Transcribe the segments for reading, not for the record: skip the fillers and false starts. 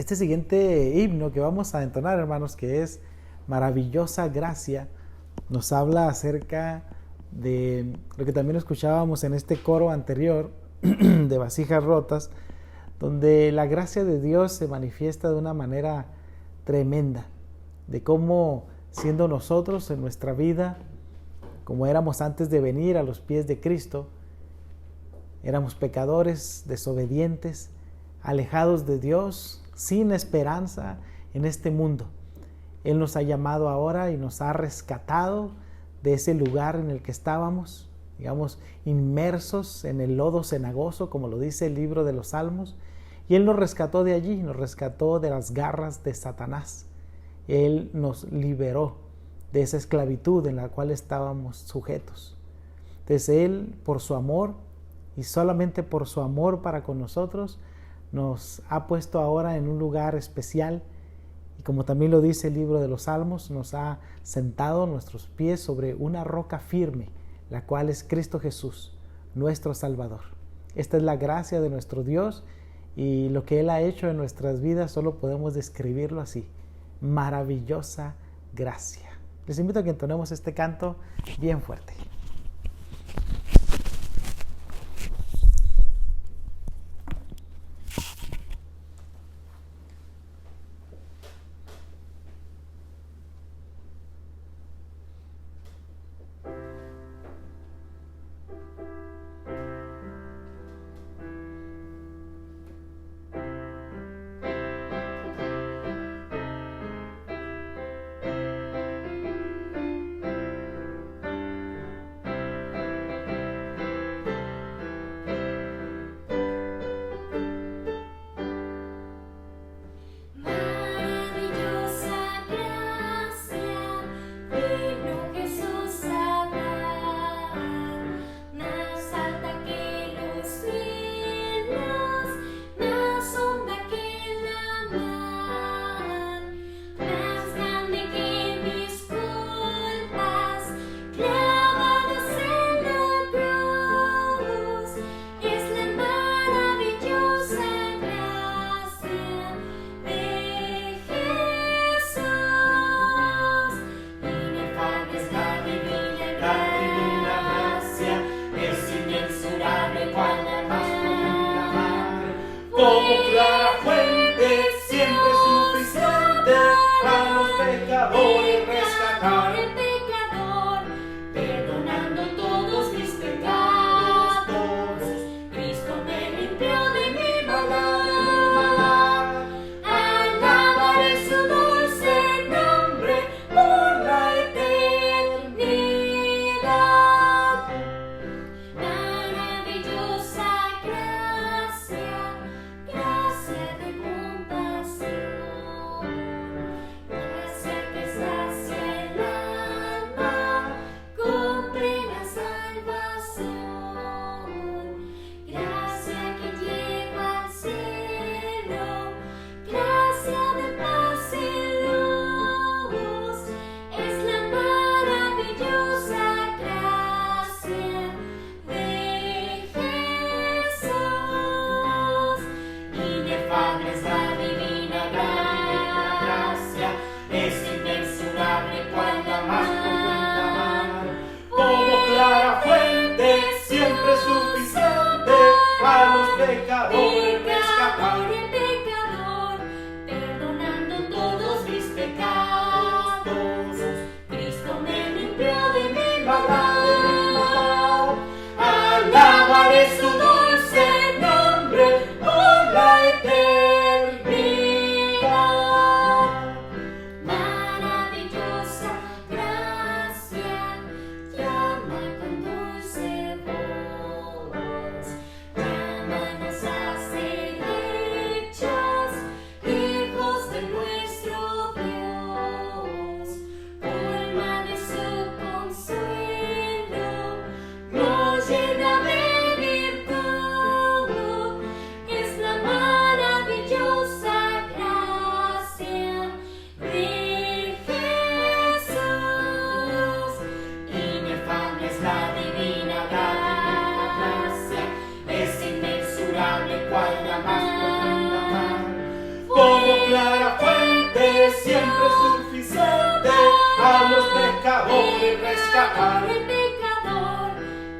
Este siguiente himno que vamos a entonar, hermanos, que es Maravillosa Gracia, nos habla acerca de lo que también escuchábamos en este coro anterior de Vasijas Rotas, donde la gracia de Dios se manifiesta de una manera tremenda, de cómo siendo nosotros en nuestra vida, como éramos antes de venir a los pies de Cristo, éramos pecadores, desobedientes, alejados de Dios, sin esperanza en este mundo. Él nos ha llamado ahora y nos ha rescatado de ese lugar en el que estábamos, digamos, inmersos en el lodo cenagoso, como lo dice el libro de los Salmos, y Él nos rescató de allí, nos rescató de las garras de Satanás. Él nos liberó de esa esclavitud en la cual estábamos sujetos. Entonces Él, por su amor, y solamente por su amor para con nosotros, nos ha puesto ahora en un lugar especial, y como también lo dice el libro de los Salmos, nos ha sentado nuestros pies sobre una roca firme, la cual es Cristo Jesús, nuestro Salvador. Esta es la gracia de nuestro Dios, y lo que Él ha hecho en nuestras vidas solo podemos describirlo así: maravillosa gracia. Les invito a que entonemos este canto bien fuerte. Maravillosa gracia, gracia. rescatarme pecador,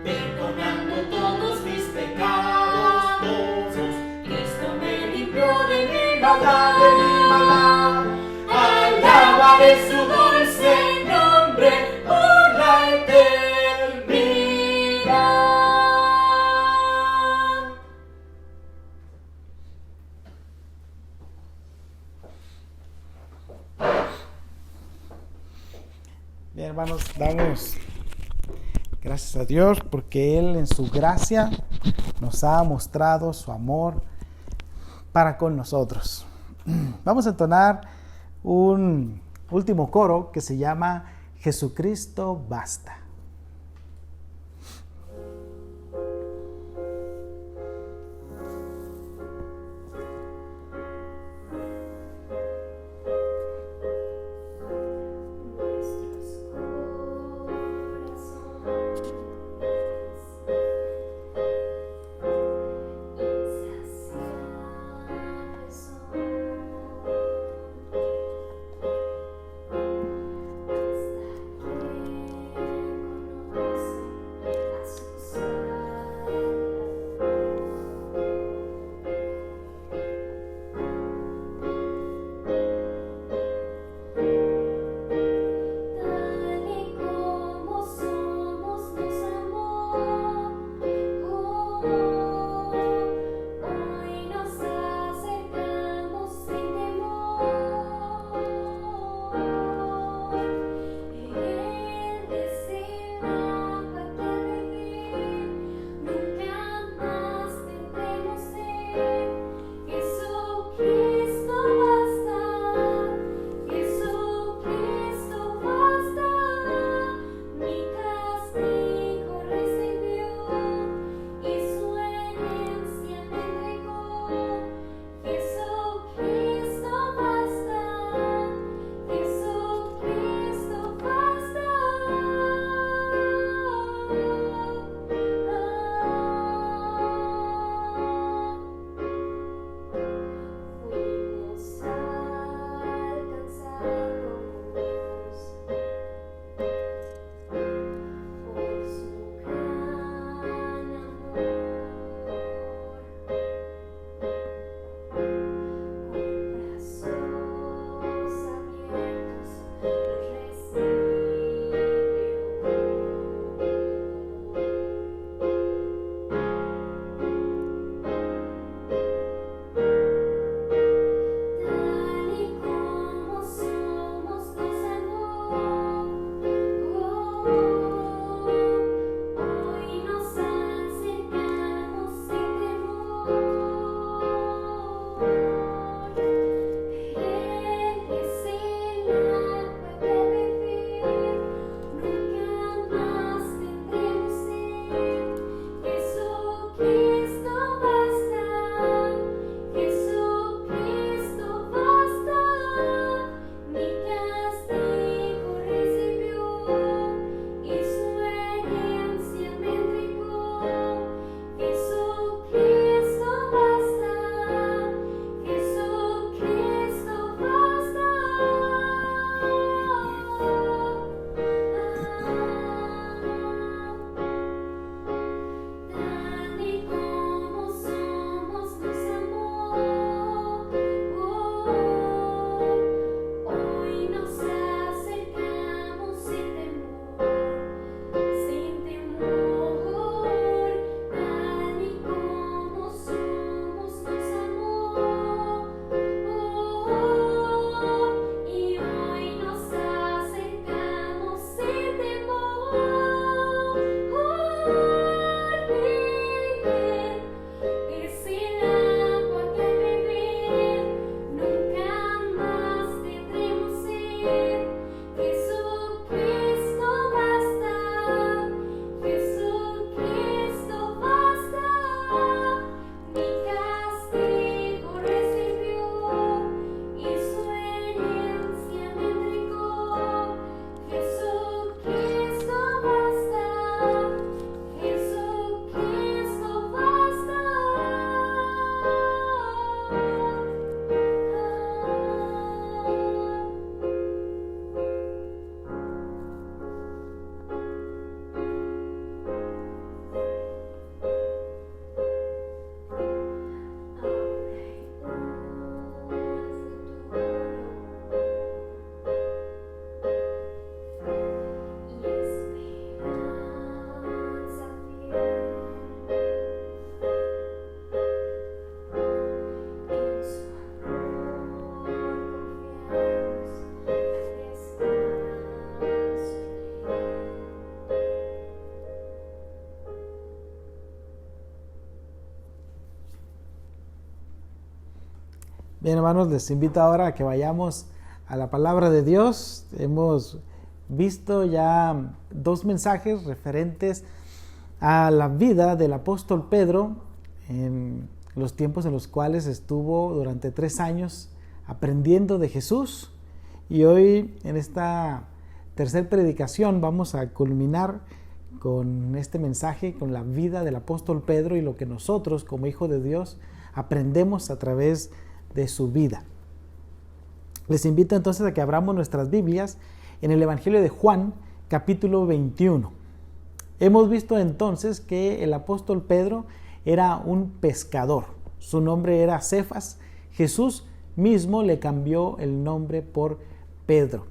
perdonando todos mis pecados, todos. Cristo me limpió de mi maldad, alabaré su dulce nombre por la eternidad. Bien, hermanos, damos gracias a Dios porque Él en su gracia nos ha mostrado su amor para con nosotros. Vamos a entonar un último coro que se llama Jesucristo basta. Bien, hermanos, les invito ahora a que vayamos a la palabra de Dios. Hemos visto ya 2 mensajes referentes a la vida del apóstol Pedro en los tiempos en los cuales estuvo durante 3 años aprendiendo de Jesús. Y hoy, en esta tercera predicación, vamos a culminar con este mensaje, con la vida del apóstol Pedro y lo que nosotros, como hijos de Dios, aprendemos a través de su vida. Les invito entonces a que abramos nuestras Biblias en el Evangelio de Juan, capítulo 21. Hemos visto entonces que el apóstol Pedro era un pescador. Su nombre era Cefas. Jesús mismo le cambió el nombre por Pedro.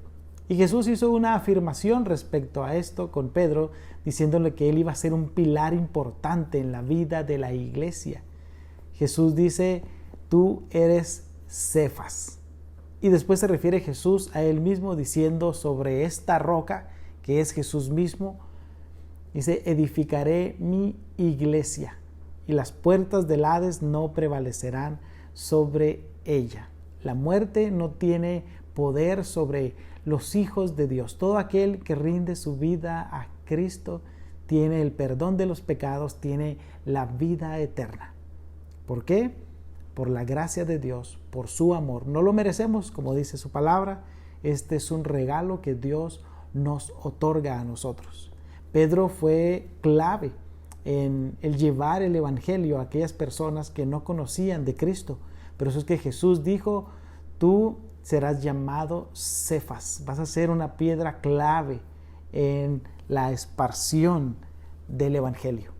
Y Jesús hizo una afirmación respecto a esto con Pedro, diciéndole que él iba a ser un pilar importante en la vida de la iglesia. Jesús dice: tú eres Cefas. Y después se refiere Jesús a él mismo diciendo sobre esta roca, que es Jesús mismo, dice: edificaré mi iglesia y las puertas del Hades no prevalecerán sobre ella. La muerte no tiene poder sobre los hijos de Dios. Todo aquel que rinde su vida a Cristo tiene el perdón de los pecados, tiene la vida eterna. ¿Por qué? Por la gracia de Dios, por su amor. No lo merecemos, como dice su palabra. Este es un regalo que Dios nos otorga a nosotros. Pedro fue clave en el llevar el evangelio a aquellas personas que no conocían de Cristo. Por eso es que Jesús dijo: tú serás llamado Cefas. Vas a ser una piedra clave en la esparción del evangelio.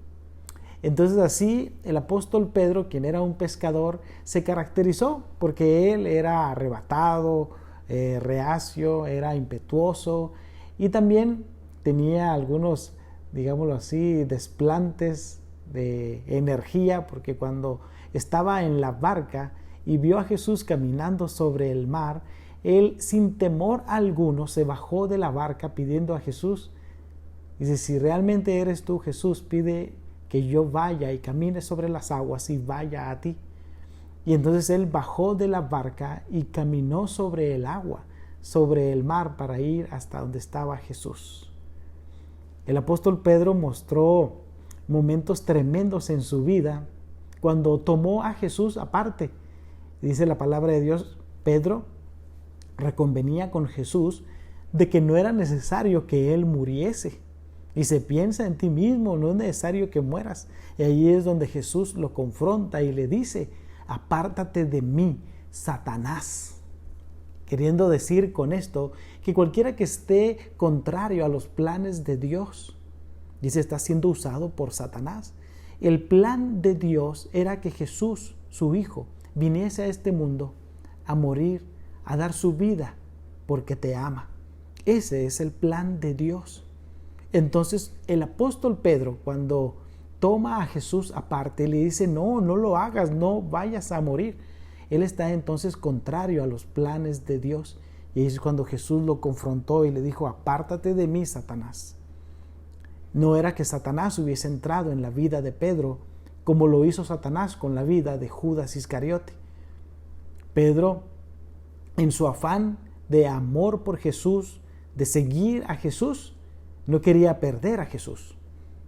Entonces así el apóstol Pedro, quien era un pescador, se caracterizó porque él era arrebatado, reacio, era impetuoso y también tenía algunos, digámoslo así, desplantes de energía, porque cuando estaba en la barca y vio a Jesús caminando sobre el mar, él sin temor alguno se bajó de la barca pidiendo a Jesús. Dice: si realmente eres tú, Jesús, pide que yo vaya y camine sobre las aguas y vaya a ti. Y entonces él bajó de la barca y caminó sobre el agua, sobre el mar, para ir hasta donde estaba Jesús. El apóstol Pedro mostró momentos tremendos en su vida cuando tomó a Jesús aparte. Dice la palabra de Dios: Pedro reconvenía con Jesús de que no era necesario que él muriese. Y se piensa en ti mismo, no es necesario que mueras. Y ahí es donde Jesús lo confronta y le dice: apártate de mí, Satanás. Queriendo decir con esto que cualquiera que esté contrario a los planes de Dios, dice, está siendo usado por Satanás. El plan de Dios era que Jesús, su Hijo, viniese a este mundo a morir, a dar su vida porque te ama. Ese es el plan de Dios. Entonces el apóstol Pedro, cuando toma a Jesús aparte, le dice: no lo hagas, no vayas a morir. Él está entonces contrario a los planes de Dios. Y es cuando Jesús lo confrontó y le dijo: apártate de mí, Satanás. No era que Satanás hubiese entrado en la vida de Pedro como lo hizo Satanás con la vida de Judas Iscariote. Pedro, en su afán de amor por Jesús, de seguir a Jesús, no quería perder a Jesús.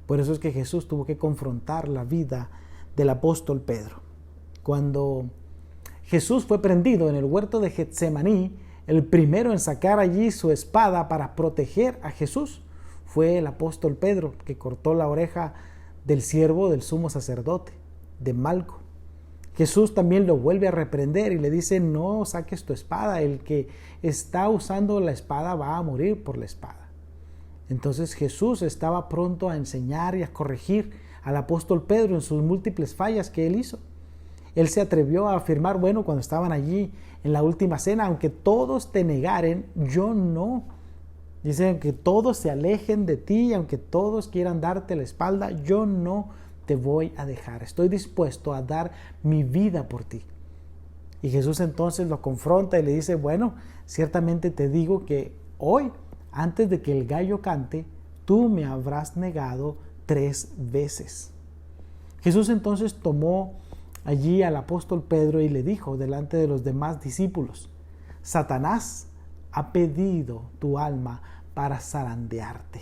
Por eso es que Jesús tuvo que confrontar la vida del apóstol Pedro. Cuando Jesús fue prendido en el huerto de Getsemaní, el primero en sacar allí su espada para proteger a Jesús fue el apóstol Pedro, que cortó la oreja del siervo del sumo sacerdote, de Malco. Jesús también lo vuelve a reprender y le dice: no saques tu espada, el que está usando la espada va a morir por la espada. Entonces Jesús estaba pronto a enseñar y a corregir al apóstol Pedro en sus múltiples fallas que él hizo. Él se atrevió a afirmar: bueno, cuando estaban allí en la última cena, aunque todos te negaren, yo no. Dice: aunque todos se alejen de ti, aunque todos quieran darte la espalda, yo no te voy a dejar. Estoy dispuesto a dar mi vida por ti. Y Jesús entonces lo confronta y le dice: bueno, ciertamente te digo que hoy, antes de que el gallo cante, tú me habrás negado 3 veces. Jesús entonces tomó allí al apóstol Pedro y le dijo delante de los demás discípulos: Satanás ha pedido tu alma para zarandearte.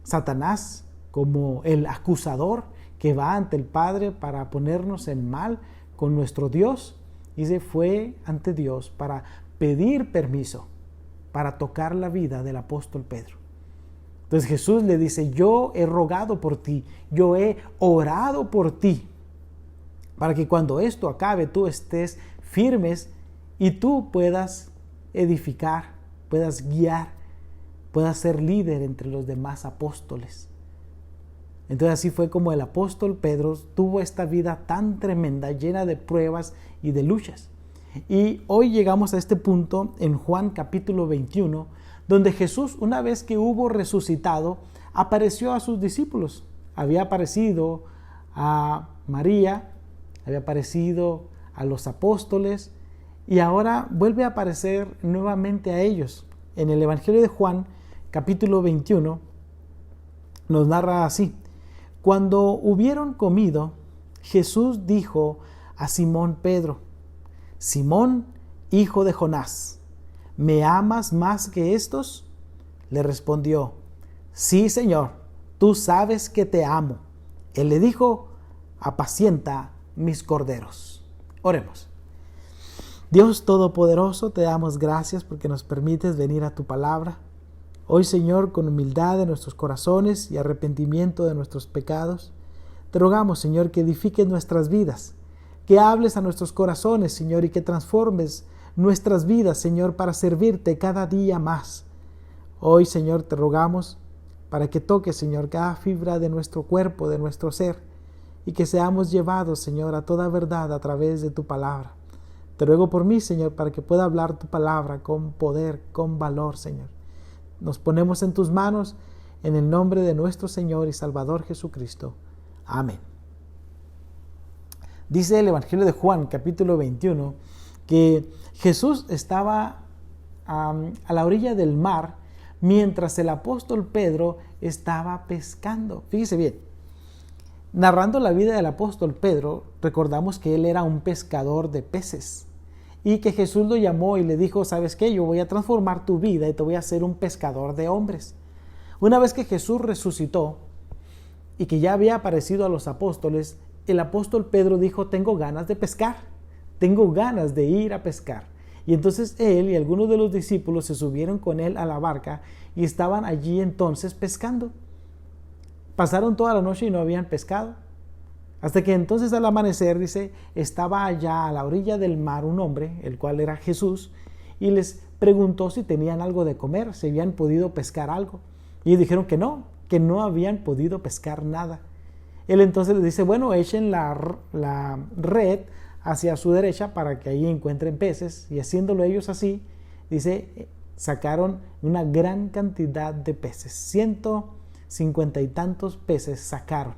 Satanás, como el acusador que va ante el Padre para ponernos en mal con nuestro Dios, dice, fue ante Dios para pedir permiso para tocar la vida del apóstol Pedro. Entonces Jesús le dice: yo he rogado por ti, yo he orado por ti, para que cuando esto acabe tú estés firmes y tú puedas edificar, puedas guiar, puedas ser líder entre los demás apóstoles. Entonces así fue como el apóstol Pedro tuvo esta vida tan tremenda, llena de pruebas y de luchas. Y hoy llegamos a este punto en Juan capítulo 21, donde Jesús, una vez que hubo resucitado, apareció a sus discípulos. Había aparecido a María, había aparecido a los apóstoles y ahora vuelve a aparecer nuevamente a ellos. En el Evangelio de Juan capítulo 21 nos narra así: cuando hubieron comido, Jesús dijo a Simón Pedro: Simón, hijo de Jonás, ¿me amas más que estos? Le respondió: sí, Señor, tú sabes que te amo. Él le dijo: apacienta mis corderos. Oremos. Dios Todopoderoso, te damos gracias porque nos permites venir a tu palabra. Hoy, Señor, con humildad de nuestros corazones y arrepentimiento de nuestros pecados, te rogamos, Señor, que edifiques nuestras vidas, que hables a nuestros corazones, Señor, y que transformes nuestras vidas, Señor, para servirte cada día más. Hoy, Señor, te rogamos para que toques, Señor, cada fibra de nuestro cuerpo, de nuestro ser, y que seamos llevados, Señor, a toda verdad a través de tu palabra. Te ruego por mí, Señor, para que pueda hablar tu palabra con poder, con valor, Señor. Nos ponemos en tus manos, en el nombre de nuestro Señor y Salvador Jesucristo. Amén. Dice el Evangelio de Juan, capítulo 21, que Jesús estaba a la orilla del mar mientras el apóstol Pedro estaba pescando. Fíjese bien, narrando la vida del apóstol Pedro, recordamos que él era un pescador de peces y que Jesús lo llamó y le dijo: ¿sabes qué? Yo voy a transformar tu vida y te voy a hacer un pescador de hombres. Una vez que Jesús resucitó y que ya había aparecido a los apóstoles, el apóstol Pedro dijo: tengo ganas de pescar, tengo ganas de ir a pescar. Y entonces él y algunos de los discípulos se subieron con él a la barca y estaban allí entonces pescando. Pasaron toda la noche y no habían pescado. Hasta que entonces al amanecer, dice, estaba allá a la orilla del mar un hombre, el cual era Jesús, y les preguntó si tenían algo de comer, si habían podido pescar algo. Y dijeron que no habían podido pescar nada. Él entonces les dice: bueno, echen la red hacia su derecha para que ahí encuentren peces. Y haciéndolo ellos así, dice, sacaron una gran cantidad de peces. 150 y tantos peces sacaron.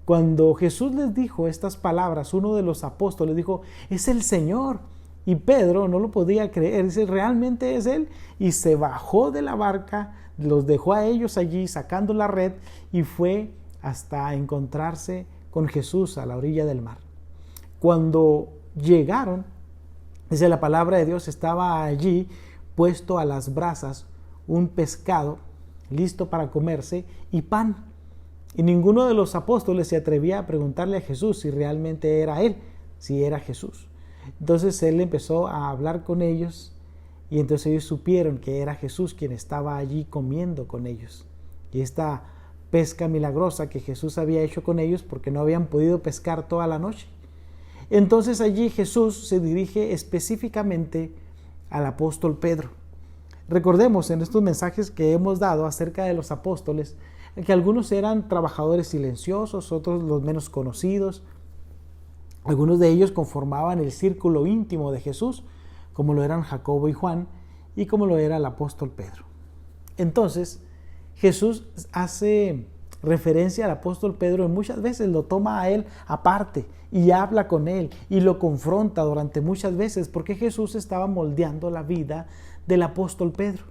Cuando Jesús les dijo estas palabras, uno de los apóstoles dijo: es el Señor. Y Pedro no lo podía creer, dice: realmente es Él. Y se bajó de la barca, los dejó a ellos allí sacando la red y fue hasta encontrarse con Jesús a la orilla del mar. Cuando llegaron, dice la palabra de Dios, estaba allí puesto a las brasas un pescado listo para comerse y pan. Y ninguno de los apóstoles se atrevía a preguntarle a Jesús si realmente era Él, si era Jesús. Entonces Él empezó a hablar con ellos y entonces ellos supieron que era Jesús quien estaba allí comiendo con ellos. Y esta pesca milagrosa que Jesús había hecho con ellos porque no habían podido pescar toda la noche. Entonces allí Jesús se dirige específicamente al apóstol Pedro. Recordemos en estos mensajes que hemos dado acerca de los apóstoles que algunos eran trabajadores silenciosos, otros los menos conocidos. Algunos de ellos conformaban el círculo íntimo de Jesús, como lo eran Jacobo y Juan, y como lo era el apóstol Pedro. Entonces, Jesús hace referencia al apóstol Pedro y muchas veces lo toma a él aparte y habla con él y lo confronta durante muchas veces porque Jesús estaba moldeando la vida del apóstol Pedro.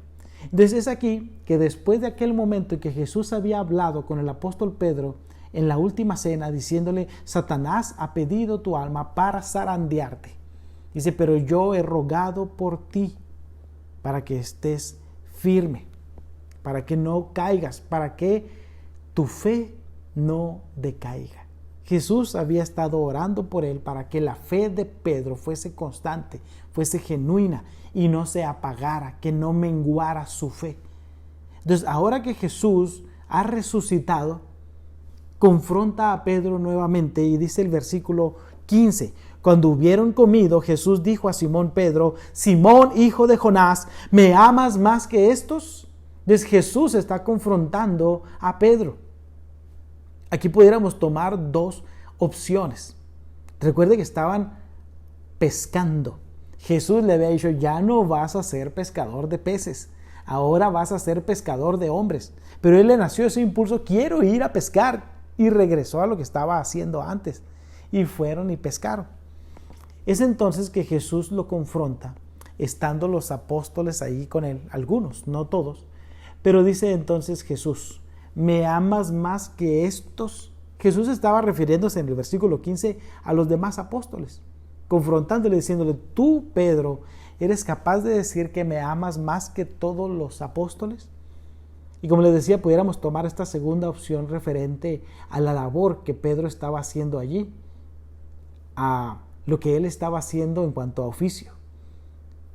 Entonces es aquí que después de aquel momento en que Jesús había hablado con el apóstol Pedro, en la última cena diciéndole: Satanás ha pedido tu alma para zarandearte. Dice: pero yo he rogado por ti para que estés firme, para que no caigas, para que tu fe no decaiga. Jesús había estado orando por él para que la fe de Pedro fuese constante, fuese genuina y no se apagara, que no menguara su fe. Entonces, ahora que Jesús ha resucitado, confronta a Pedro nuevamente y dice el versículo 15: cuando hubieron comido, Jesús dijo a Simón Pedro: Simón, hijo de Jonás, ¿me amas más que estos? Entonces Jesús está confrontando a Pedro. Aquí pudiéramos tomar dos opciones. Recuerde que estaban pescando. Jesús le había dicho: ya no vas a ser pescador de peces, ahora vas a ser pescador de hombres. Pero él le nació ese impulso: quiero ir a pescar, y regresó a lo que estaba haciendo antes, y fueron y pescaron. Es entonces que Jesús lo confronta, estando los apóstoles ahí con él, algunos, no todos. Pero dice entonces Jesús: ¿me amas más que estos? Jesús estaba refiriéndose en el versículo 15 a los demás apóstoles, confrontándole, diciéndole: tú, Pedro, ¿eres capaz de decir que me amas más que todos los apóstoles? Y como les decía, pudiéramos tomar esta segunda opción referente a la labor que Pedro estaba haciendo allí, a lo que él estaba haciendo en cuanto a oficio.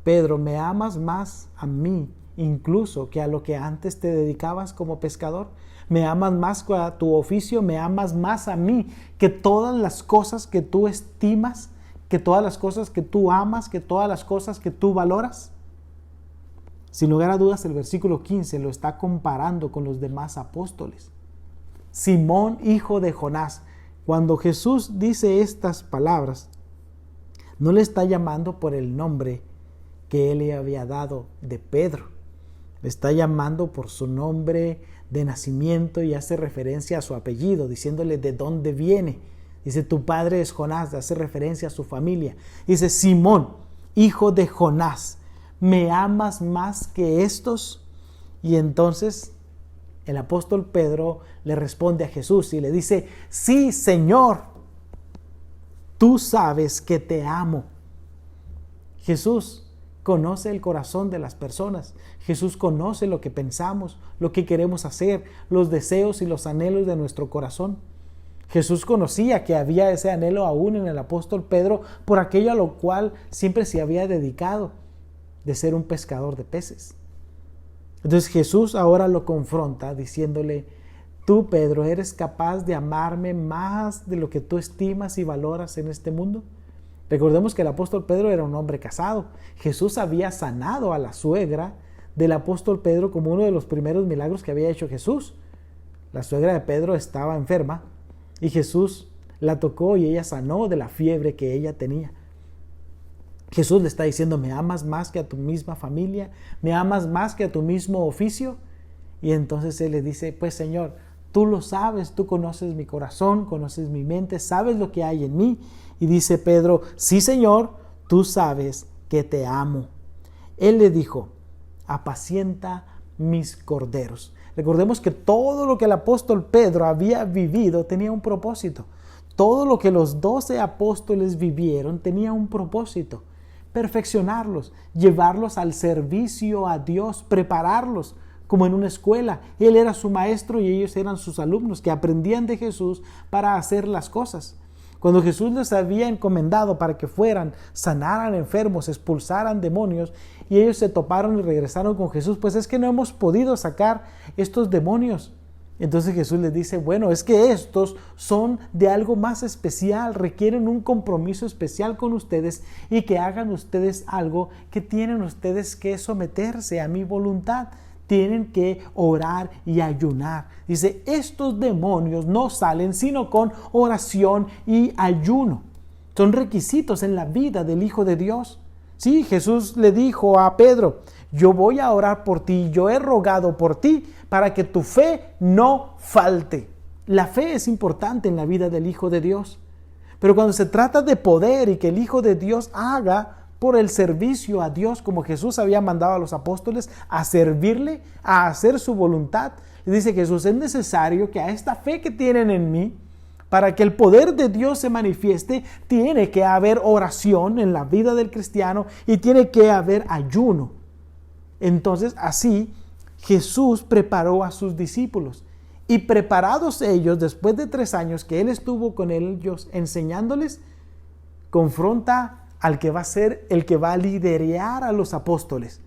Pedro, ¿me amas más a mí incluso que a lo que antes te dedicabas como pescador? ¿Me amas más que a tu oficio? ¿Me amas más a mí que todas las cosas que tú estimas, que todas las cosas que tú amas, que todas las cosas que tú valoras? Sin lugar a dudas, el versículo 15 lo está comparando con los demás apóstoles. Simón, hijo de Jonás. Cuando Jesús dice estas palabras, no le está llamando por el nombre que él le había dado de Pedro. Le está llamando por su nombre de nacimiento y hace referencia a su apellido, diciéndole de dónde viene. Dice: tu padre es Jonás, hace referencia a su familia. Dice: Simón, hijo de Jonás, ¿me amas más que estos? Y entonces el apóstol Pedro le responde a Jesús y le dice: sí, Señor, tú sabes que te amo. Jesús conoce el corazón de las personas. Jesús conoce lo que pensamos, lo que queremos hacer, los deseos y los anhelos de nuestro corazón. Jesús conocía que había ese anhelo aún en el apóstol Pedro por aquello a lo cual siempre se había dedicado, de ser un pescador de peces. Entonces Jesús ahora lo confronta diciéndole: tú, Pedro, ¿eres capaz de amarme más de lo que tú estimas y valoras en este mundo? Recordemos que el apóstol Pedro era un hombre casado. Jesús había sanado a la suegra del apóstol Pedro como uno de los primeros milagros que había hecho Jesús. La suegra de Pedro estaba enferma y Jesús la tocó y ella sanó de la fiebre que ella tenía. Jesús le está diciendo: ¿me amas más que a tu misma familia? ¿Me amas más que a tu mismo oficio? Y entonces él le dice: pues Señor, tú lo sabes, tú conoces mi corazón, conoces mi mente, sabes lo que hay en mí. Y dice Pedro: sí, Señor, tú sabes que te amo. Él le dijo: apacienta mis corderos. Recordemos que todo lo que el apóstol Pedro había vivido tenía un propósito. Todo lo que los 12 apóstoles vivieron tenía un propósito: perfeccionarlos, llevarlos al servicio a Dios, prepararlos como en una escuela. Él era su maestro y ellos eran sus alumnos que aprendían de Jesús para hacer las cosas. Cuando Jesús les había encomendado para que fueran, sanaran enfermos, expulsaran demonios, y ellos se toparon y regresaron con Jesús: pues es que no hemos podido sacar estos demonios. Entonces Jesús les dice: bueno, es que estos son de algo más especial, requieren un compromiso especial con ustedes y que hagan ustedes algo que tienen ustedes que someterse a mi voluntad. Tienen que orar y ayunar. Dice: estos demonios no salen sino con oración y ayuno. Son requisitos en la vida del Hijo de Dios. Sí, Jesús le dijo a Pedro: yo voy a orar por ti, yo he rogado por ti para que tu fe no falte. La fe es importante en la vida del Hijo de Dios. Pero cuando se trata de poder y que el Hijo de Dios haga por el servicio a Dios, como Jesús había mandado a los apóstoles a servirle, a hacer su voluntad. Y dice Jesús, es necesario que a esta fe que tienen en mí, para que el poder de Dios se manifieste, tiene que haber oración en la vida del cristiano y tiene que haber ayuno. Entonces, así Jesús preparó a sus discípulos. Y preparados ellos, después de 3 años que Él estuvo con ellos enseñándoles, confronta al que va a ser el que va a liderar a los apóstoles.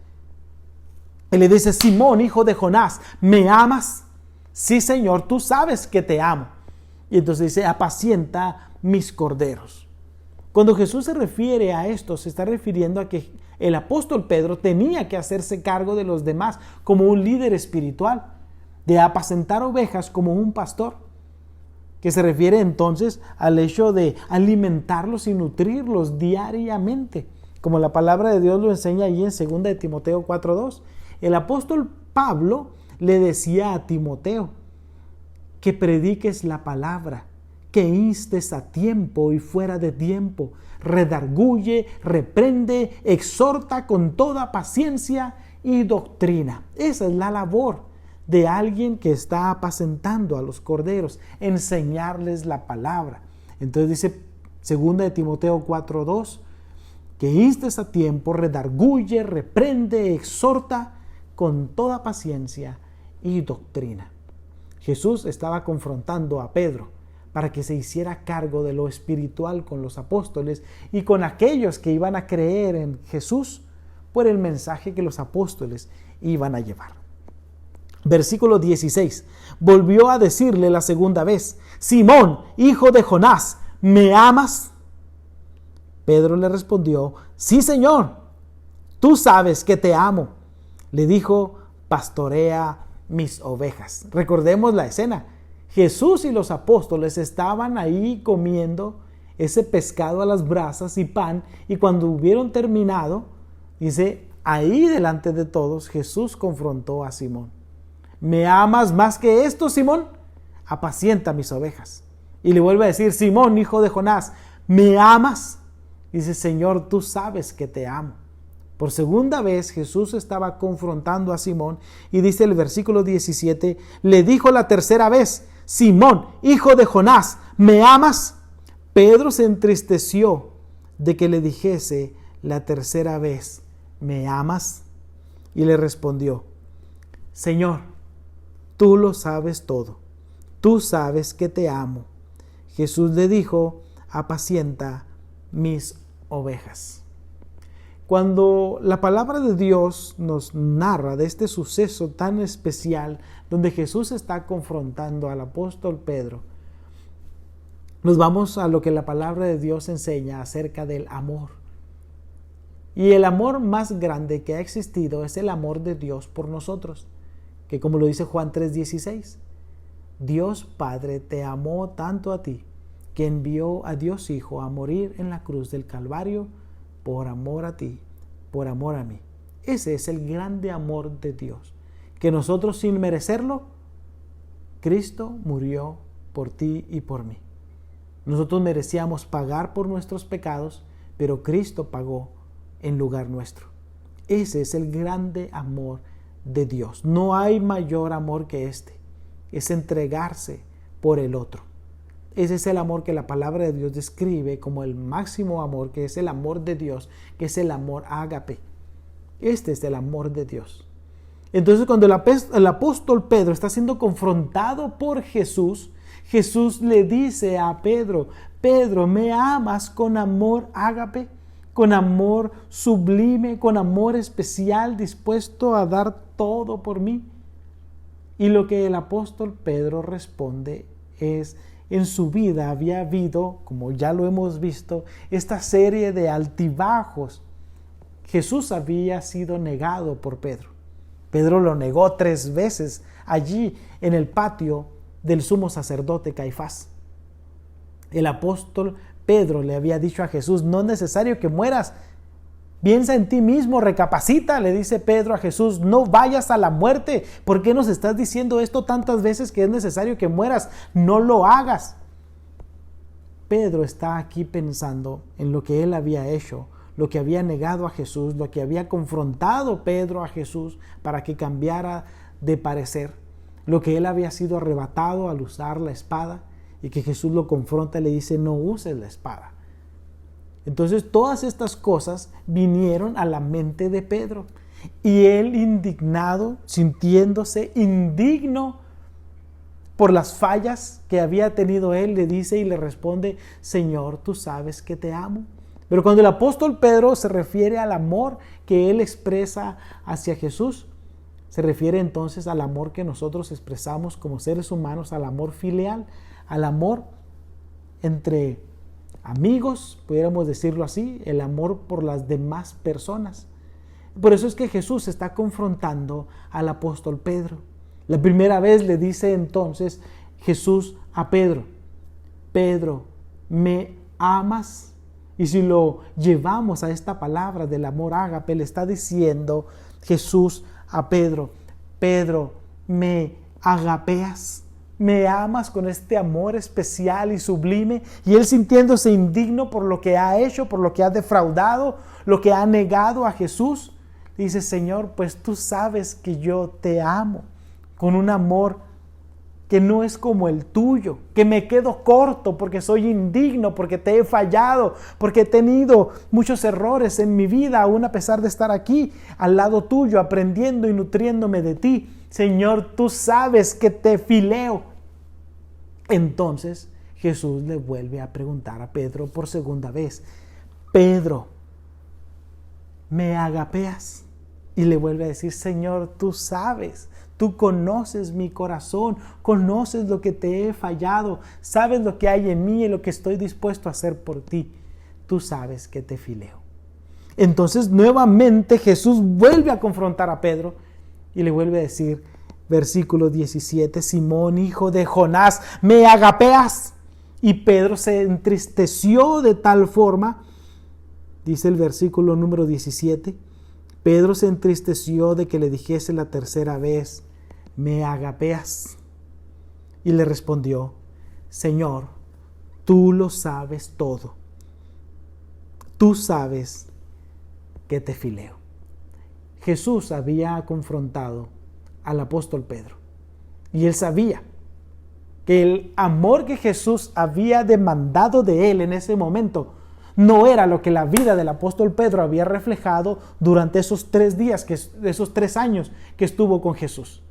Él le dice, Simón, hijo de Jonás, ¿me amas? Sí, Señor, tú sabes que te amo. Y entonces dice, apacienta mis corderos. Cuando Jesús se refiere a esto, se está refiriendo a que el apóstol Pedro tenía que hacerse cargo de los demás como un líder espiritual, de apacentar ovejas como un pastor, que se refiere entonces al hecho de alimentarlos y nutrirlos diariamente, como la palabra de Dios lo enseña allí en 2 de Timoteo 4:2. El apóstol Pablo le decía a Timoteo que prediques la palabra, que instes a tiempo y fuera de tiempo, redarguye, reprende, exhorta con toda paciencia y doctrina. Esa es la labor de alguien que está apacentando a los corderos, enseñarles la palabra. Entonces dice 2 de Timoteo 4:2, que instes a tiempo, redarguye, reprende, exhorta con toda paciencia y doctrina. Jesús estaba confrontando a Pedro para que se hiciera cargo de lo espiritual con los apóstoles y con aquellos que iban a creer en Jesús por el mensaje que los apóstoles iban a llevar. Versículo 16. Volvió a decirle la segunda vez, Simón, hijo de Jonás, ¿me amas? Pedro le respondió, sí, Señor, tú sabes que te amo. Le dijo, pastorea mis ovejas. Recordemos la escena. Jesús y los apóstoles estaban ahí comiendo ese pescado a las brasas y pan, y cuando hubieron terminado, dice, ahí delante de todos, Jesús confrontó a Simón. ¿Me amas más que esto, Simón? Apacienta mis ovejas. Y le vuelve a decir, Simón, hijo de Jonás, ¿me amas? Dice, Señor, tú sabes que te amo. Por segunda vez Jesús estaba confrontando a Simón y dice el versículo 17, le dijo la tercera vez, Simón, hijo de Jonás, ¿me amas? Pedro se entristeció de que le dijese la tercera vez, ¿me amas? Y le respondió, Señor, tú lo sabes todo, tú sabes que te amo. Jesús le dijo, apacienta mis ovejas. Cuando la palabra de Dios nos narra de este suceso tan especial, donde Jesús está confrontando al apóstol Pedro, nos vamos a lo que la palabra de Dios enseña acerca del amor. Y el amor más grande que ha existido es el amor de Dios por nosotros, que como lo dice Juan 3:16, Dios Padre te amó tanto a ti, que envió a Dios Hijo a morir en la cruz del Calvario por amor a ti, por amor a mí. Ese es el grande amor de Dios, que nosotros sin merecerlo, Cristo murió por ti y por mí. Nosotros merecíamos pagar por nuestros pecados, pero Cristo pagó en lugar nuestro. Ese es el grande amor de Dios. No hay mayor amor que este. Es entregarse por el otro. Ese es el amor que la palabra de Dios describe como el máximo amor, que es el amor de Dios, que es el amor ágape. Este es el amor de Dios. Entonces, cuando el apóstol Pedro está siendo confrontado por Jesús, Jesús le dice a Pedro, Pedro, ¿me amas con amor ágape? Con amor sublime, con amor especial, dispuesto a dar todo por mí. Y lo que el apóstol Pedro responde es, en su vida había habido, como ya lo hemos visto, esta serie de altibajos. Jesús había sido negado por Pedro. Pedro lo negó 3 veces allí en el patio del sumo sacerdote Caifás. El apóstol Pedro le había dicho a Jesús, no es necesario que mueras. Piensa en ti mismo, recapacita, le dice Pedro a Jesús, no vayas a la muerte. ¿Por qué nos estás diciendo esto tantas veces que es necesario que mueras? No lo hagas. Pedro está aquí pensando en lo que él había hecho, lo que había negado a Jesús, lo que había confrontado Pedro a Jesús para que cambiara de parecer, lo que él había sido arrebatado al usar la espada y que Jesús lo confronta y le dice, no uses la espada. Entonces todas estas cosas vinieron a la mente de Pedro y él, indignado, sintiéndose indigno por las fallas que había tenido él, le dice y le responde, Señor, tú sabes que te amo. Pero cuando el apóstol Pedro se refiere al amor que él expresa hacia Jesús, se refiere entonces al amor que nosotros expresamos como seres humanos, al amor filial, al amor entre amigos, pudiéramos decirlo así, el amor por las demás personas. Por eso es que Jesús está confrontando al apóstol Pedro. La primera vez le dice entonces Jesús a Pedro, Pedro, ¿me amas? Y si lo llevamos a esta palabra del amor ágape, le está diciendo Jesús a Pedro, Pedro, ¿me agapeas? ¿Me amas con este amor especial y sublime? Y él, sintiéndose indigno por lo que ha hecho, por lo que ha defraudado, lo que ha negado a Jesús, dice, Señor, pues tú sabes que yo te amo con un amor que no es como el tuyo, que me quedo corto porque soy indigno, porque te he fallado, porque he tenido muchos errores en mi vida, aún a pesar de estar aquí al lado tuyo, aprendiendo y nutriéndome de ti. Señor, tú sabes que te fileo. Entonces Jesús le vuelve a preguntar a Pedro por segunda vez, Pedro, ¿me agapeas? Y le vuelve a decir, Señor, tú sabes, tú conoces mi corazón, conoces lo que te he fallado, sabes lo que hay en mí y lo que estoy dispuesto a hacer por ti. Tú sabes que te fileo. Entonces nuevamente Jesús vuelve a confrontar a Pedro y le vuelve a decir, versículo 17, Simón, hijo de Jonás, ¿me agapeas? Y Pedro se entristeció de tal forma, dice el versículo número 17, Pedro se entristeció de que le dijese la tercera vez, ¿me agapeas? Y le respondió, Señor, tú lo sabes todo. Tú sabes que te fileo. Jesús había confrontado al apóstol Pedro y él sabía que el amor que Jesús había demandado de él en ese momento no era lo que la vida del apóstol Pedro había reflejado durante esos 3 días, esos 3 años que estuvo con Jesús.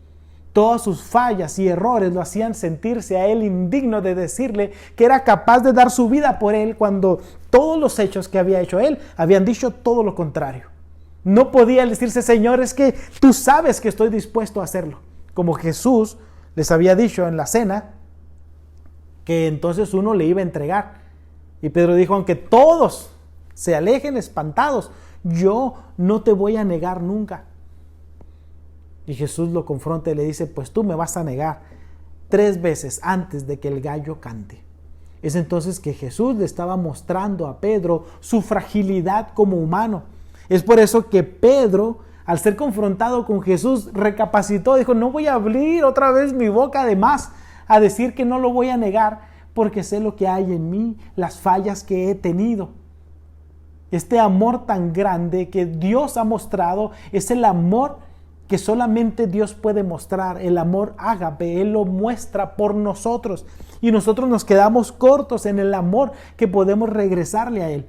Todas sus fallas y errores lo hacían sentirse a él indigno de decirle que era capaz de dar su vida por él cuando todos los hechos que había hecho él habían dicho todo lo contrario. No podía decirse, Señor, es que tú sabes que estoy dispuesto a hacerlo. Como Jesús les había dicho en la cena que entonces uno le iba a entregar. Y Pedro dijo, aunque todos se alejen espantados, yo no te voy a negar nunca. Y Jesús lo confronta y le dice, pues tú me vas a negar 3 veces antes de que el gallo cante. Es entonces que Jesús le estaba mostrando a Pedro su fragilidad como humano. Es por eso que Pedro, al ser confrontado con Jesús, recapacitó, dijo, no voy a abrir otra vez mi boca de más a decir que no lo voy a negar, porque sé lo que hay en mí, las fallas que he tenido. Este amor tan grande que Dios ha mostrado es el amor que solamente Dios puede mostrar, el amor ágape. Él lo muestra por nosotros y nosotros nos quedamos cortos en el amor que podemos regresarle a Él.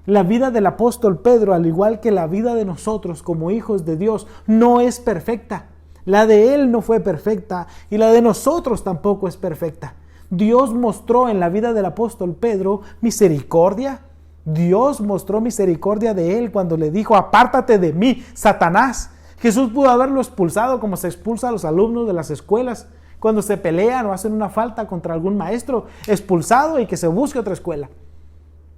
La vida del apóstol Pedro, al igual que la vida de nosotros como hijos de Dios, no es perfecta. La de él no fue perfecta y la de nosotros tampoco es perfecta. Dios mostró en la vida del apóstol Pedro misericordia. Dios mostró misericordia de él cuando le dijo, apártate de mí, Satanás. Jesús pudo haberlo expulsado como se expulsa a los alumnos de las escuelas cuando se pelean o hacen una falta contra algún maestro, expulsado y que se busque otra escuela.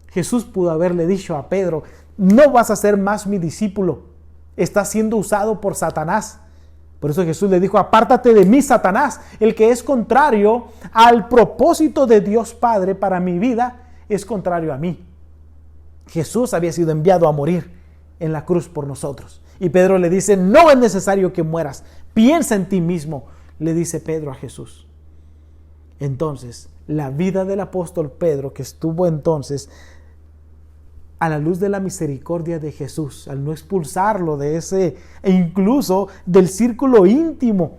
Jesús pudo haberle dicho a Pedro, no vas a ser más mi discípulo, estás siendo usado por Satanás. Por eso Jesús le dijo, apártate de mí, Satanás. El que es contrario al propósito de Dios Padre para mi vida es contrario a mí. Jesús había sido enviado a morir en la cruz por nosotros. Y Pedro le dice, no es necesario que mueras, piensa en ti mismo, le dice Pedro a Jesús. Entonces, la vida del apóstol Pedro, que estuvo entonces a la luz de la misericordia de Jesús, al no expulsarlo de ese, e incluso del círculo íntimo.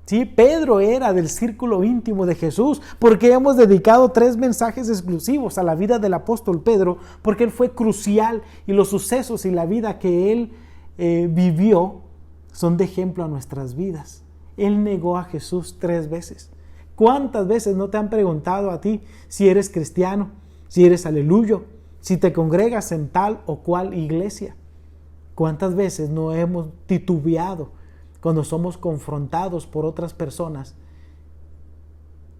Sí, Pedro era del círculo íntimo de Jesús, porque hemos dedicado 3 mensajes exclusivos a la vida del apóstol Pedro, porque él fue crucial y los sucesos y la vida que él vivió son de ejemplo a nuestras vidas. Él negó a Jesús 3 veces. ¿Cuántas veces no te han preguntado a ti si eres cristiano, si eres aleluyo, si te congregas en tal o cual iglesia? ¿Cuántas veces no hemos titubeado cuando somos confrontados por otras personas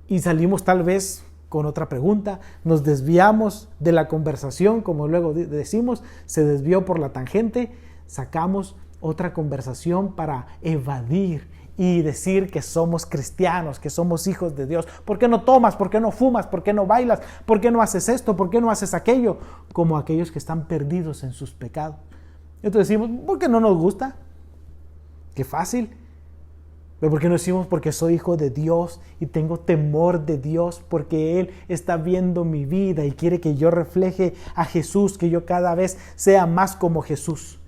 y salimos tal vez con otra pregunta, nos desviamos de la conversación, como luego decimos, se desvió por la tangente, sacamos otra conversación para evadir y decir que somos cristianos, que somos hijos de Dios? ¿Por qué no tomas? ¿Por qué no fumas? ¿Por qué no bailas? ¿Por qué no haces esto? ¿Por qué no haces aquello? Como aquellos que están perdidos en sus pecados. Entonces decimos, ¿por qué no nos gusta? Qué fácil. ¿Pero por qué no decimos? Porque soy hijo de Dios y tengo temor de Dios, porque Él está viendo mi vida y quiere que yo refleje a Jesús, que yo cada vez sea más como Jesús.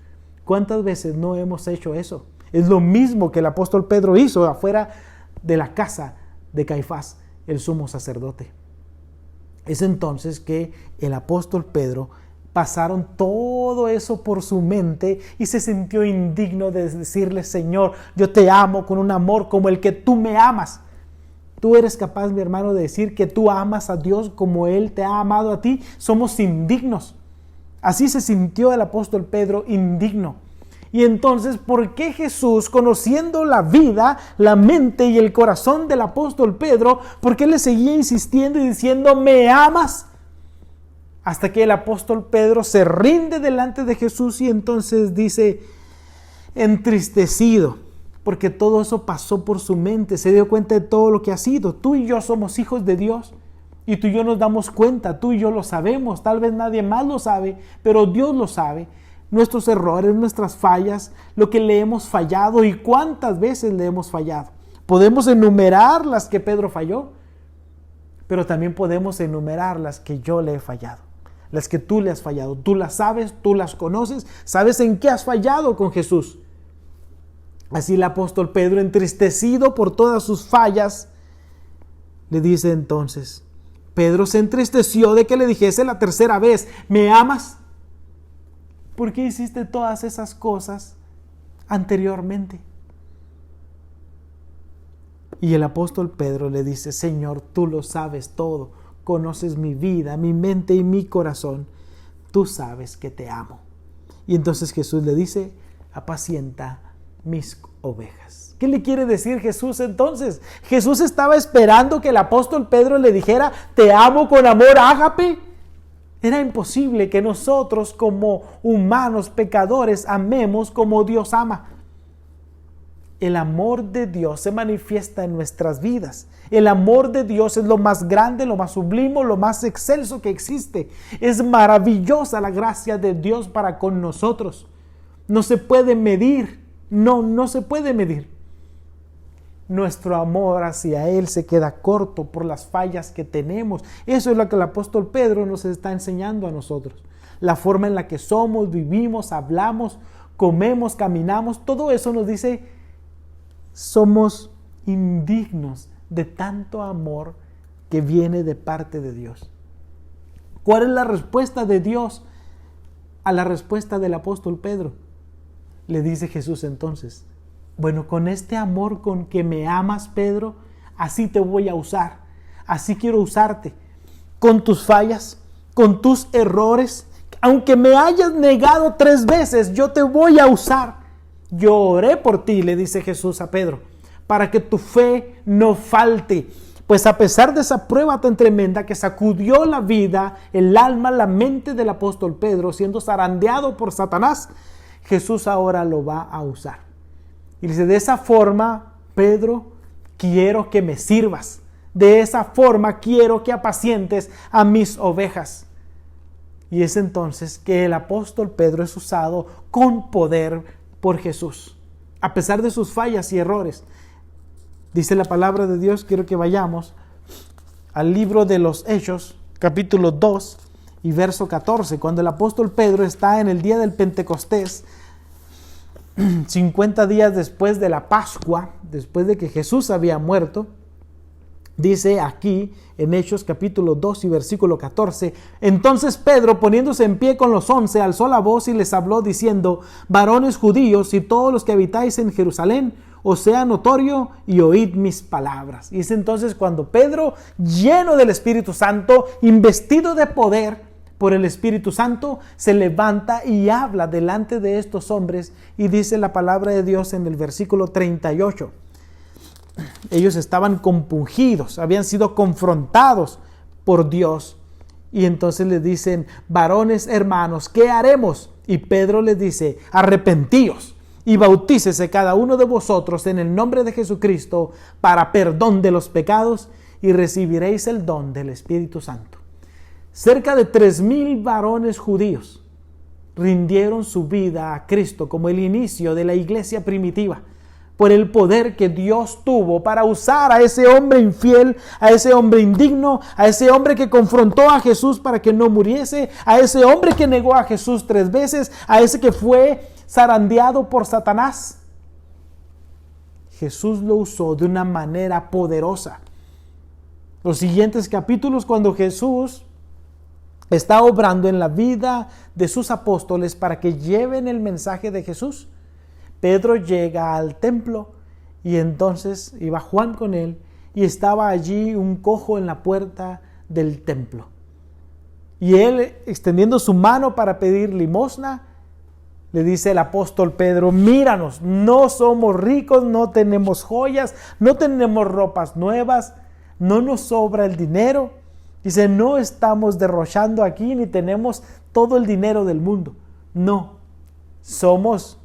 ¿Cuántas veces no hemos hecho eso? Es lo mismo que el apóstol Pedro hizo afuera de la casa de Caifás, el sumo sacerdote. Es entonces que el apóstol Pedro pasaron todo eso por su mente y se sintió indigno de decirle: Señor, yo te amo con un amor como el que tú me amas. ¿Tú eres capaz, mi hermano, de decir que tú amas a Dios como Él te ha amado a ti? Somos indignos. Así se sintió el apóstol Pedro, indigno. Y entonces, ¿por qué Jesús, conociendo la vida, la mente y el corazón del apóstol Pedro, por qué le seguía insistiendo y diciendo: ¿me amas? Hasta que el apóstol Pedro se rinde delante de Jesús y entonces dice, entristecido, porque todo eso pasó por su mente, se dio cuenta de todo lo que ha sido. Tú y yo somos hijos de Dios y tú y yo nos damos cuenta, tú y yo lo sabemos, tal vez nadie más lo sabe, pero Dios lo sabe. Nuestros errores, nuestras fallas, lo que le hemos fallado y cuántas veces le hemos fallado. Podemos enumerar las que Pedro falló, pero también podemos enumerar las que yo le he fallado. Las que tú le has fallado, tú las sabes, tú las conoces, sabes en qué has fallado con Jesús. Así el apóstol Pedro, entristecido por todas sus fallas, le dice entonces, Pedro se entristeció de que le dijese la tercera vez, ¿me amas? ¿Por qué hiciste todas esas cosas anteriormente? Y el apóstol Pedro le dice, Señor, tú lo sabes todo. Conoces mi vida, mi mente y mi corazón. Tú sabes que te amo. Y entonces Jesús le dice, apacienta mis ovejas. ¿Qué le quiere decir Jesús entonces? Jesús estaba esperando que el apóstol Pedro le dijera, te amo con amor ágape. Era imposible que nosotros como humanos pecadores amemos como Dios ama. El amor de Dios se manifiesta en nuestras vidas. El amor de Dios es lo más grande, lo más sublime, lo más excelso que existe. Es maravillosa la gracia de Dios para con nosotros. No se puede medir. No se puede medir. Nuestro amor hacia Él se queda corto por las fallas que tenemos. Eso es lo que el apóstol Pedro nos está enseñando a nosotros. La forma en la que somos, vivimos, hablamos, comemos, caminamos, todo eso nos dice somos indignos de tanto amor que viene de parte de Dios. ¿Cuál es la respuesta de Dios a la respuesta del apóstol Pedro? Le dice Jesús entonces, bueno, con este amor con que me amas, Pedro, así te voy a usar, así quiero usarte, con tus fallas, con tus errores, aunque me hayas negado 3 veces, yo te voy a usar. Yo oré por ti, le dice Jesús a Pedro, para que tu fe no falte. Pues a pesar de esa prueba tan tremenda que sacudió la vida, el alma, la mente del apóstol Pedro, siendo zarandeado por Satanás, Jesús ahora lo va a usar. Y dice, de esa forma, Pedro, quiero que me sirvas. De esa forma quiero que apacientes a mis ovejas. Y es entonces que el apóstol Pedro es usado con poder por Jesús, a pesar de sus fallas y errores. Dice la palabra de Dios, quiero que vayamos al libro de los Hechos, capítulo 2, y verso 14, cuando el apóstol Pedro está en el día del Pentecostés, 50 días después de la Pascua, después de que Jesús había muerto, dice aquí en Hechos capítulo 2 y versículo 14, entonces Pedro, poniéndose en pie con los 11, alzó la voz y les habló diciendo, varones judíos y todos los que habitáis en Jerusalén, os sea notorio y oíd mis palabras. Y es entonces cuando Pedro, lleno del Espíritu Santo, investido de poder por el Espíritu Santo, se levanta y habla delante de estos hombres y dice la palabra de Dios en el versículo 38. Ellos estaban compungidos, habían sido confrontados por Dios. Y entonces les dicen, varones hermanos, ¿qué haremos? Y Pedro les dice, arrepentíos y bautícese cada uno de vosotros en el nombre de Jesucristo para perdón de los pecados y recibiréis el don del Espíritu Santo. Cerca de 3,000 varones judíos rindieron su vida a Cristo como el inicio de la iglesia primitiva, por el poder que Dios tuvo para usar a ese hombre infiel, a ese hombre indigno, a ese hombre que confrontó a Jesús para que no muriese, a ese hombre que negó a Jesús 3 veces, a ese que fue zarandeado por Satanás. Jesús lo usó de una manera poderosa. Los siguientes capítulos, cuando Jesús está obrando en la vida de sus apóstoles para que lleven el mensaje de Jesús, Pedro llega al templo y entonces iba Juan con él y estaba allí un cojo en la puerta del templo. Y él, extendiendo su mano para pedir limosna, le dice el apóstol Pedro, míranos, no somos ricos, no tenemos joyas, no tenemos ropas nuevas, no nos sobra el dinero. Dice, no estamos derrochando aquí ni tenemos todo el dinero del mundo. No, somos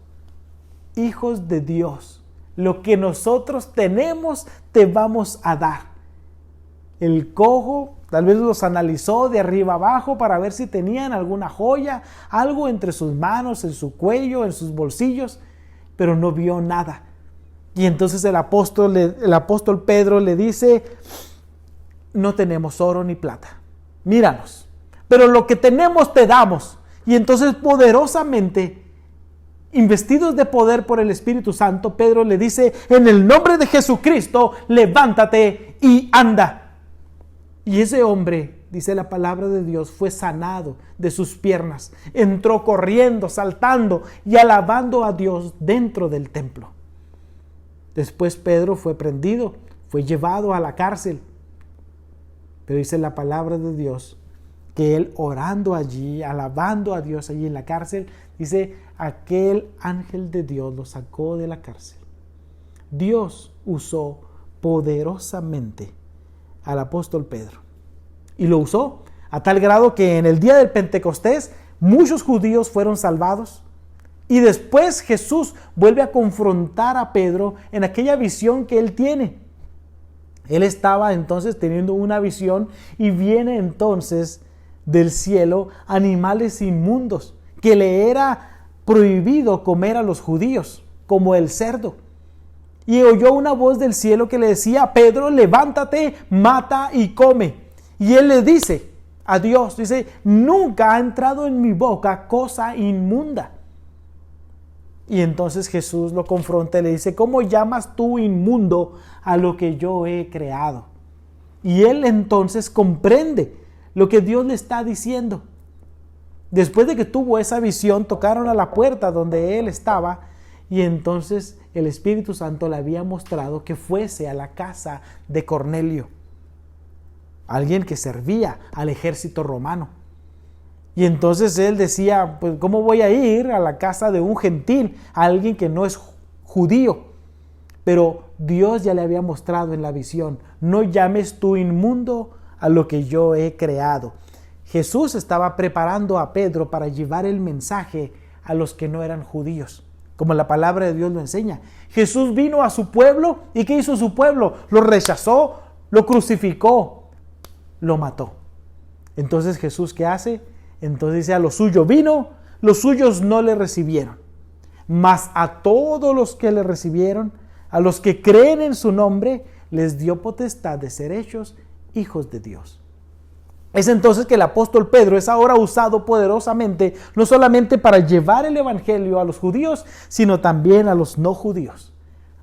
hijos de Dios. Lo que nosotros tenemos te vamos a dar. El cojo tal vez los analizó de arriba abajo para ver si tenían alguna joya, algo entre sus manos, en su cuello, en sus bolsillos, pero no vio nada. Y entonces el apóstol Pedro le dice, no tenemos oro ni plata, míranos, pero lo que tenemos te damos. Y entonces poderosamente, investidos de poder por el Espíritu Santo, Pedro le dice, en el nombre de Jesucristo, levántate y anda. Y ese hombre, dice la palabra de Dios, fue sanado de sus piernas, entró corriendo, saltando y alabando a Dios dentro del templo. Después Pedro fue prendido, fue llevado a la cárcel. Pero dice la palabra de Dios que él orando allí, alabando a Dios allí en la cárcel, dice, aquel ángel de Dios lo sacó de la cárcel. Dios usó poderosamente al apóstol Pedro. Y lo usó a tal grado que en el día del Pentecostés muchos judíos fueron salvados. Y después Jesús vuelve a confrontar a Pedro en aquella visión que él tiene. Él estaba entonces teniendo una visión y viene entonces del cielo animales inmundos que le era prohibido comer a los judíos, como el cerdo. Y oyó una voz del cielo que le decía, Pedro, levántate, mata y come. Y él le dice a Dios, dice, nunca ha entrado en mi boca cosa inmunda. Y entonces Jesús lo confronta y le dice, ¿cómo llamas tú inmundo a lo que yo he creado? Y él entonces comprende lo que Dios le está diciendo. Después de que tuvo esa visión, tocaron a la puerta donde él estaba y entonces el Espíritu Santo le había mostrado que fuese a la casa de Cornelio, alguien que servía al ejército romano. Y entonces él decía, pues ¿cómo voy a ir a la casa de un gentil, a alguien que no es judío? Pero Dios ya le había mostrado en la visión, no llames tú inmundo a lo que yo he creado. Jesús estaba preparando a Pedro para llevar el mensaje a los que no eran judíos, como la palabra de Dios lo enseña. Jesús vino a su pueblo y ¿qué hizo su pueblo? Lo rechazó, lo crucificó, lo mató. Entonces Jesús, ¿qué hace? Entonces dice, a lo suyo vino, los suyos no le recibieron. Mas a todos los que le recibieron, a los que creen en su nombre, les dio potestad de ser hechos hijos de Dios. Es entonces que el apóstol Pedro es ahora usado poderosamente, no solamente para llevar el evangelio a los judíos, sino también a los no judíos,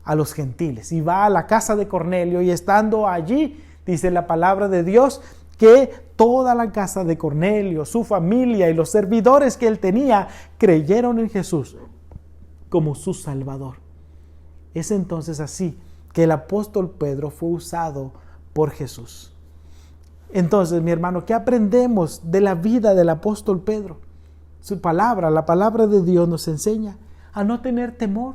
a los gentiles. Y va a la casa de Cornelio, y estando allí, dice la palabra de Dios, que toda la casa de Cornelio, su familia y los servidores que él tenía, creyeron en Jesús como su Salvador. Es entonces así que el apóstol Pedro fue usado por Jesús. Entonces, mi hermano, ¿qué aprendemos de la vida del apóstol Pedro? Su palabra, la palabra de Dios nos enseña a no tener temor.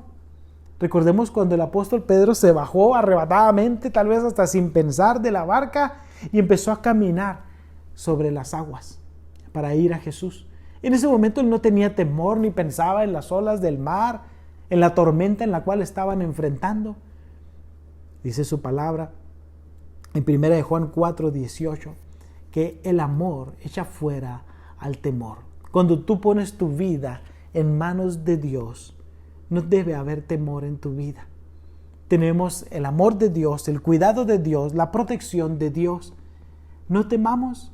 Recordemos cuando el apóstol Pedro se bajó arrebatadamente, tal vez hasta sin pensar, de la barca y empezó a caminar sobre las aguas para ir a Jesús. En ese momento él no tenía temor ni pensaba en las olas del mar, en la tormenta en la cual estaban enfrentando. Dice su palabra en 1 Juan 4:18, que el amor echa fuera al temor. Cuando tú pones tu vida en manos de Dios, no debe haber temor en tu vida. Tenemos el amor de Dios, el cuidado de Dios, la protección de Dios. No temamos,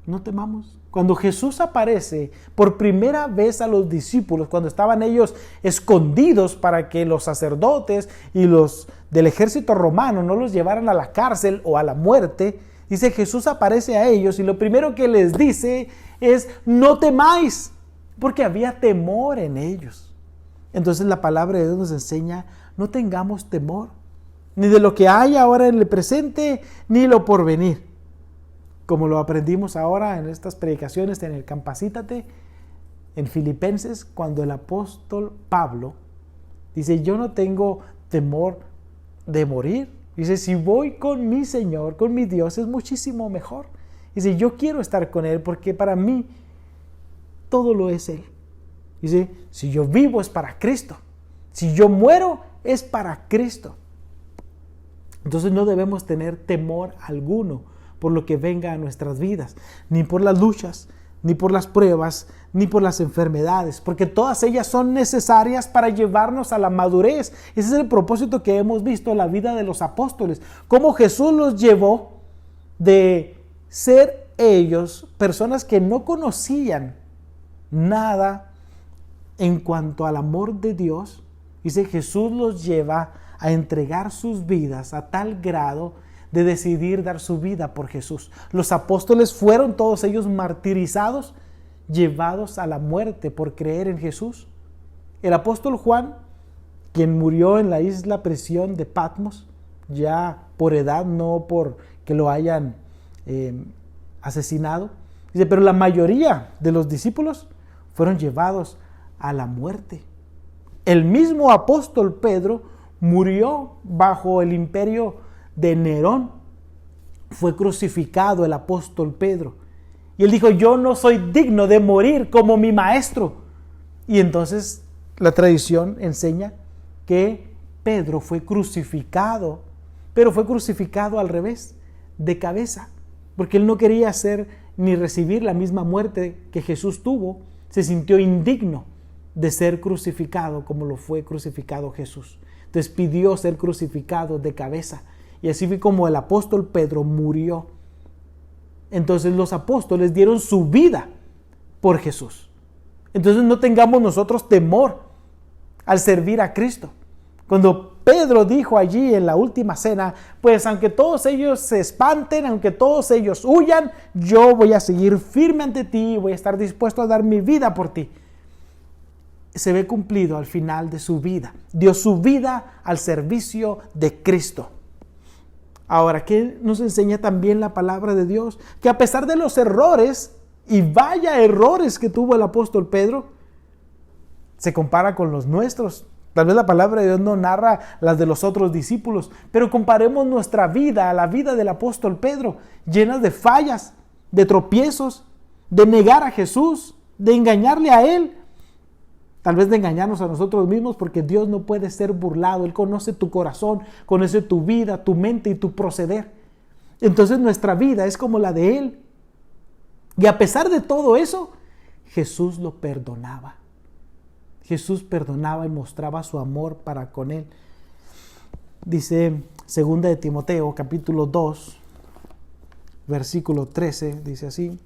no temamos. Cuando Jesús aparece por primera vez a los discípulos, cuando estaban ellos escondidos para que los sacerdotes y los del ejército romano no los llevaran a la cárcel o a la muerte, dice, Jesús aparece a ellos y lo primero que les dice es, no temáis, porque había temor en ellos. Entonces la palabra de Dios nos enseña, no tengamos temor, ni de lo que hay ahora en el presente, ni lo por venir. Como lo aprendimos ahora en estas predicaciones en el Campacítate, en Filipenses, cuando el apóstol Pablo dice, yo no tengo temor de morir. Dice, si voy con mi Señor, con mi Dios, es muchísimo mejor. Dice, yo quiero estar con Él porque para mí todo lo es Él. Dice, si yo vivo es para Cristo. Si yo muero es para Cristo. Entonces no debemos tener temor alguno por lo que venga a nuestras vidas, ni por las luchas, ni por las pruebas, ni por las enfermedades, porque todas ellas son necesarias para llevarnos a la madurez. Ese es el propósito que hemos visto en la vida de los apóstoles, cómo Jesús los llevó de ser ellos personas que no conocían nada en cuanto al amor de Dios. Dice, Jesús los lleva a entregar sus vidas a tal grado de decidir dar su vida por Jesús. Los apóstoles fueron todos ellos martirizados, llevados a la muerte por creer en Jesús. El apóstol Juan, quien murió en la isla prisión de Patmos, ya por edad, no por que lo hayan asesinado, dice, pero la mayoría de los discípulos fueron llevados a la muerte. El mismo apóstol Pedro murió bajo el imperio de Nerón. Fue crucificado el apóstol Pedro. Y él dijo, yo no soy digno de morir como mi maestro. Y entonces la tradición enseña que Pedro fue crucificado, pero fue crucificado al revés, de cabeza, porque él no quería hacer ni recibir la misma muerte que Jesús tuvo. Se sintió indigno de ser crucificado como lo fue crucificado Jesús. Entonces pidió ser crucificado de cabeza. Y así fue como el apóstol Pedro murió. Entonces los apóstoles dieron su vida por Jesús. Entonces no tengamos nosotros temor al servir a Cristo. Cuando Pedro dijo allí en la última cena, pues aunque todos ellos se espanten, aunque todos ellos huyan, yo voy a seguir firme ante ti y voy a estar dispuesto a dar mi vida por ti. Se ve cumplido al final de su vida. Dio su vida al servicio de Cristo. Ahora, ¿qué nos enseña también la palabra de Dios? Que a pesar de los errores, y vaya errores que tuvo el apóstol Pedro, se compara con los nuestros. Tal vez la palabra de Dios no narra las de los otros discípulos, pero comparemos nuestra vida a la vida del apóstol Pedro, llenas de fallas, de tropiezos, de negar a Jesús, de engañarle a Él. Tal vez de engañarnos a nosotros mismos, porque Dios no puede ser burlado. Él conoce tu corazón, conoce tu vida, tu mente y tu proceder. Entonces nuestra vida es como la de Él. Y a pesar de todo eso, Jesús lo perdonaba. Jesús perdonaba y mostraba su amor para con Él. Dice 2 de Timoteo, capítulo 2, versículo 13, dice así,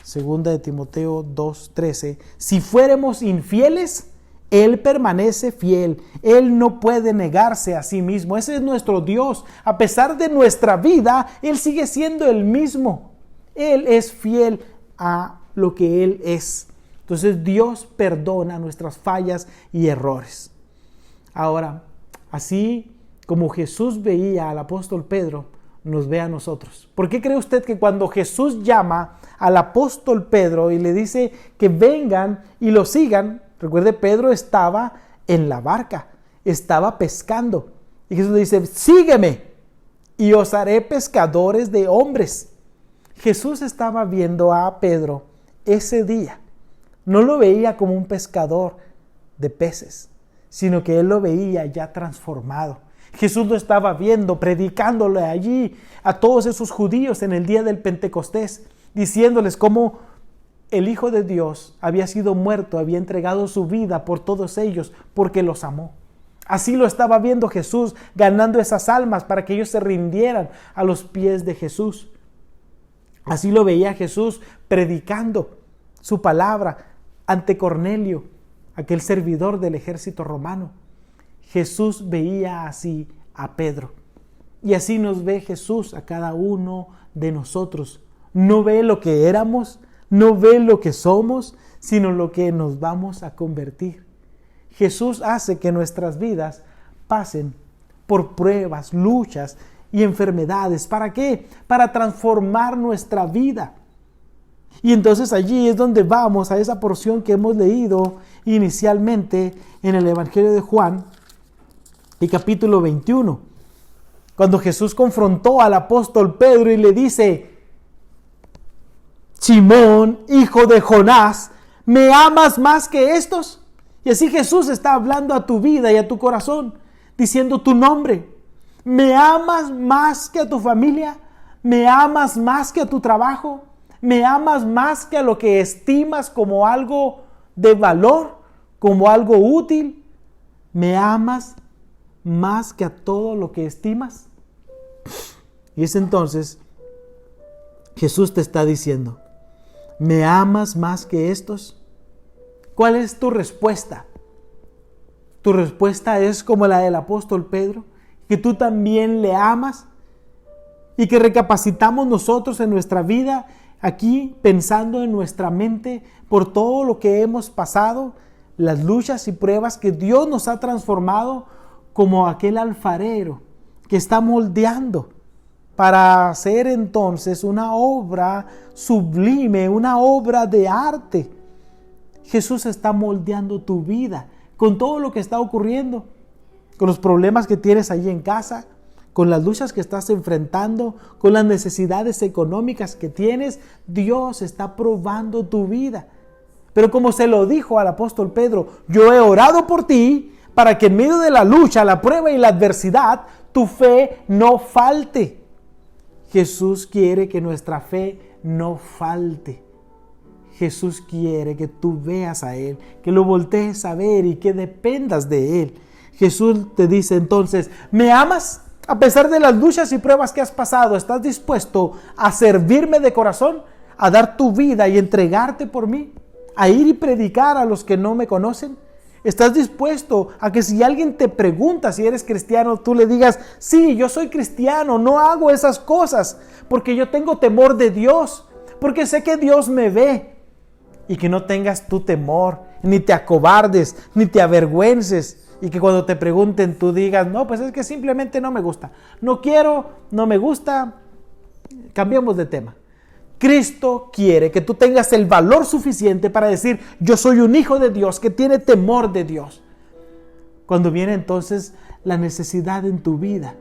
segunda de Timoteo 2:13, si fuéramos infieles, Él permanece fiel, Él no puede negarse a sí mismo, ese es nuestro Dios, a pesar de nuestra vida, Él sigue siendo el mismo, Él es fiel a lo que Él es. Entonces Dios perdona nuestras fallas y errores. Ahora, así como Jesús veía al apóstol Pedro, nos ve a nosotros. ¿Por qué cree usted que cuando Jesús llama al apóstol Pedro y le dice que vengan y lo sigan? Recuerde, Pedro estaba en la barca, estaba pescando. Y Jesús le dice, sígueme y os haré pescadores de hombres. Jesús estaba viendo a Pedro ese día. No lo veía como un pescador de peces, sino que él lo veía ya transformado. Jesús lo estaba viendo, predicándole allí a todos esos judíos en el día del Pentecostés, diciéndoles cómo el Hijo de Dios había sido muerto, había entregado su vida por todos ellos, porque los amó. Así lo estaba viendo Jesús, ganando esas almas para que ellos se rindieran a los pies de Jesús. Así lo veía Jesús predicando su palabra ante Cornelio, aquel servidor del ejército romano. Jesús veía así a Pedro. Y así nos ve Jesús a cada uno de nosotros. No ve lo que éramos, no ve lo que somos, sino lo que nos vamos a convertir. Jesús hace que nuestras vidas pasen por pruebas, luchas y enfermedades. ¿Para qué? Para transformar nuestra vida. Y entonces allí es donde vamos a esa porción que hemos leído inicialmente en el Evangelio de Juan, y capítulo 21, cuando Jesús confrontó al apóstol Pedro y le dice, Simón, hijo de Jonás, ¿me amas más que estos? Y así Jesús está hablando a tu vida y a tu corazón, diciendo tu nombre. ¿Me amas más que a tu familia? ¿Me amas más que a tu trabajo? ¿Me amas más que a lo que estimas como algo de valor, como algo útil? ¿Me amas más que a todo lo que estimas? Y es entonces Jesús te está diciendo, ¿me amas más que estos? ¿Cuál es tu respuesta? ¿Tu respuesta es como la del apóstol Pedro? ¿Que tú también le amas? Y que recapacitamos nosotros en nuestra vida aquí, pensando en nuestra mente por todo lo que hemos pasado, las luchas y pruebas que Dios nos ha transformado como aquel alfarero que está moldeando para hacer entonces una obra sublime, una obra de arte. Jesús está moldeando tu vida con todo lo que está ocurriendo, con los problemas que tienes allí en casa, con las luchas que estás enfrentando, con las necesidades económicas que tienes. Dios está probando tu vida. Pero como se lo dijo al apóstol Pedro, yo he orado por ti para que en medio de la lucha, la prueba y la adversidad, tu fe no falte. Jesús quiere que nuestra fe no falte. Jesús quiere que tú veas a Él, que lo voltees a ver y que dependas de Él. Jesús te dice entonces, ¿me amas? A pesar de las luchas y pruebas que has pasado, ¿estás dispuesto a servirme de corazón? ¿A dar tu vida y entregarte por mí? ¿A ir y predicar a los que no me conocen? ¿Estás dispuesto a que si alguien te pregunta si eres cristiano, tú le digas, sí, yo soy cristiano, no hago esas cosas porque yo tengo temor de Dios, porque sé que Dios me ve? Y que no tengas tu temor, ni te acobardes, ni te avergüences, y que cuando te pregunten tú digas, no, pues es que simplemente no me gusta, no quiero, no me gusta, cambiemos de tema. Cristo quiere que tú tengas el valor suficiente para decir, yo soy un hijo de Dios que tiene temor de Dios. Cuando viene entonces la necesidad en tu vida,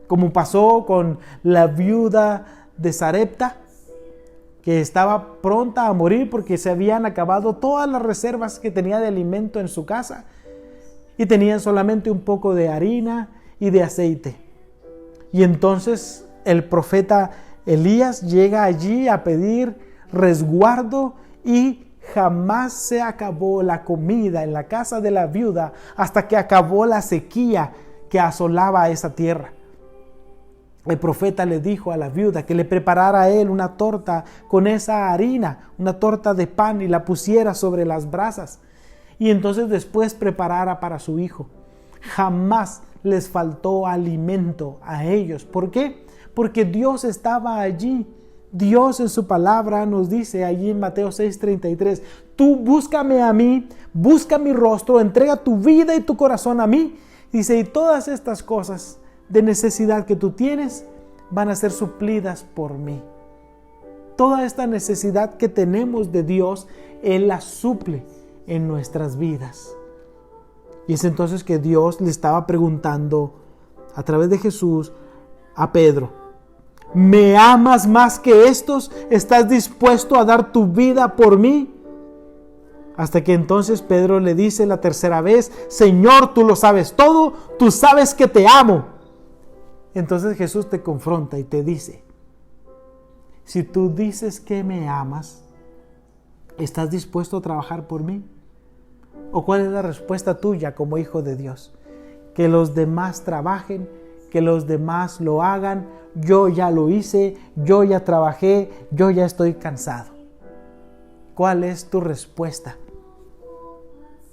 como pasó con la viuda de Sarepta, que estaba pronta a morir porque se habían acabado todas las reservas que tenía de alimento en su casa y tenían solamente un poco de harina y de aceite. Y entonces el profeta Elías llega allí a pedir resguardo y jamás se acabó la comida en la casa de la viuda hasta que acabó la sequía que asolaba esa tierra. el profeta le dijo a la viuda que le preparara a él una torta con esa harina, una torta de pan, y la pusiera sobre las brasas. Y entonces después preparara para su hijo. Jamás les faltó alimento a ellos. ¿Por qué? Porque Dios estaba allí. Dios en su palabra nos dice allí en Mateo 6:33, tú búscame a mí, busca mi rostro, entrega tu vida y tu corazón a mí. Dice, y todas estas cosas de necesidad que tú tienes van a ser suplidas por mí. Toda esta necesidad que tenemos de Dios, Él la suple en nuestras vidas. Y es entonces que Dios le estaba preguntando a través de Jesús a Pedro, ¿me amas más que estos? ¿Estás dispuesto a dar tu vida por mí? Hasta que entonces Pedro le dice la tercera vez, Señor, tú lo sabes todo, tú sabes que te amo. Entonces Jesús te confronta y te dice, si tú dices que me amas, ¿estás dispuesto a trabajar por mí? ¿O cuál es la respuesta tuya como hijo de Dios? Que los demás trabajen, que los demás lo hagan, yo ya lo hice, yo ya trabajé, yo ya estoy cansado. ¿Cuál es tu respuesta?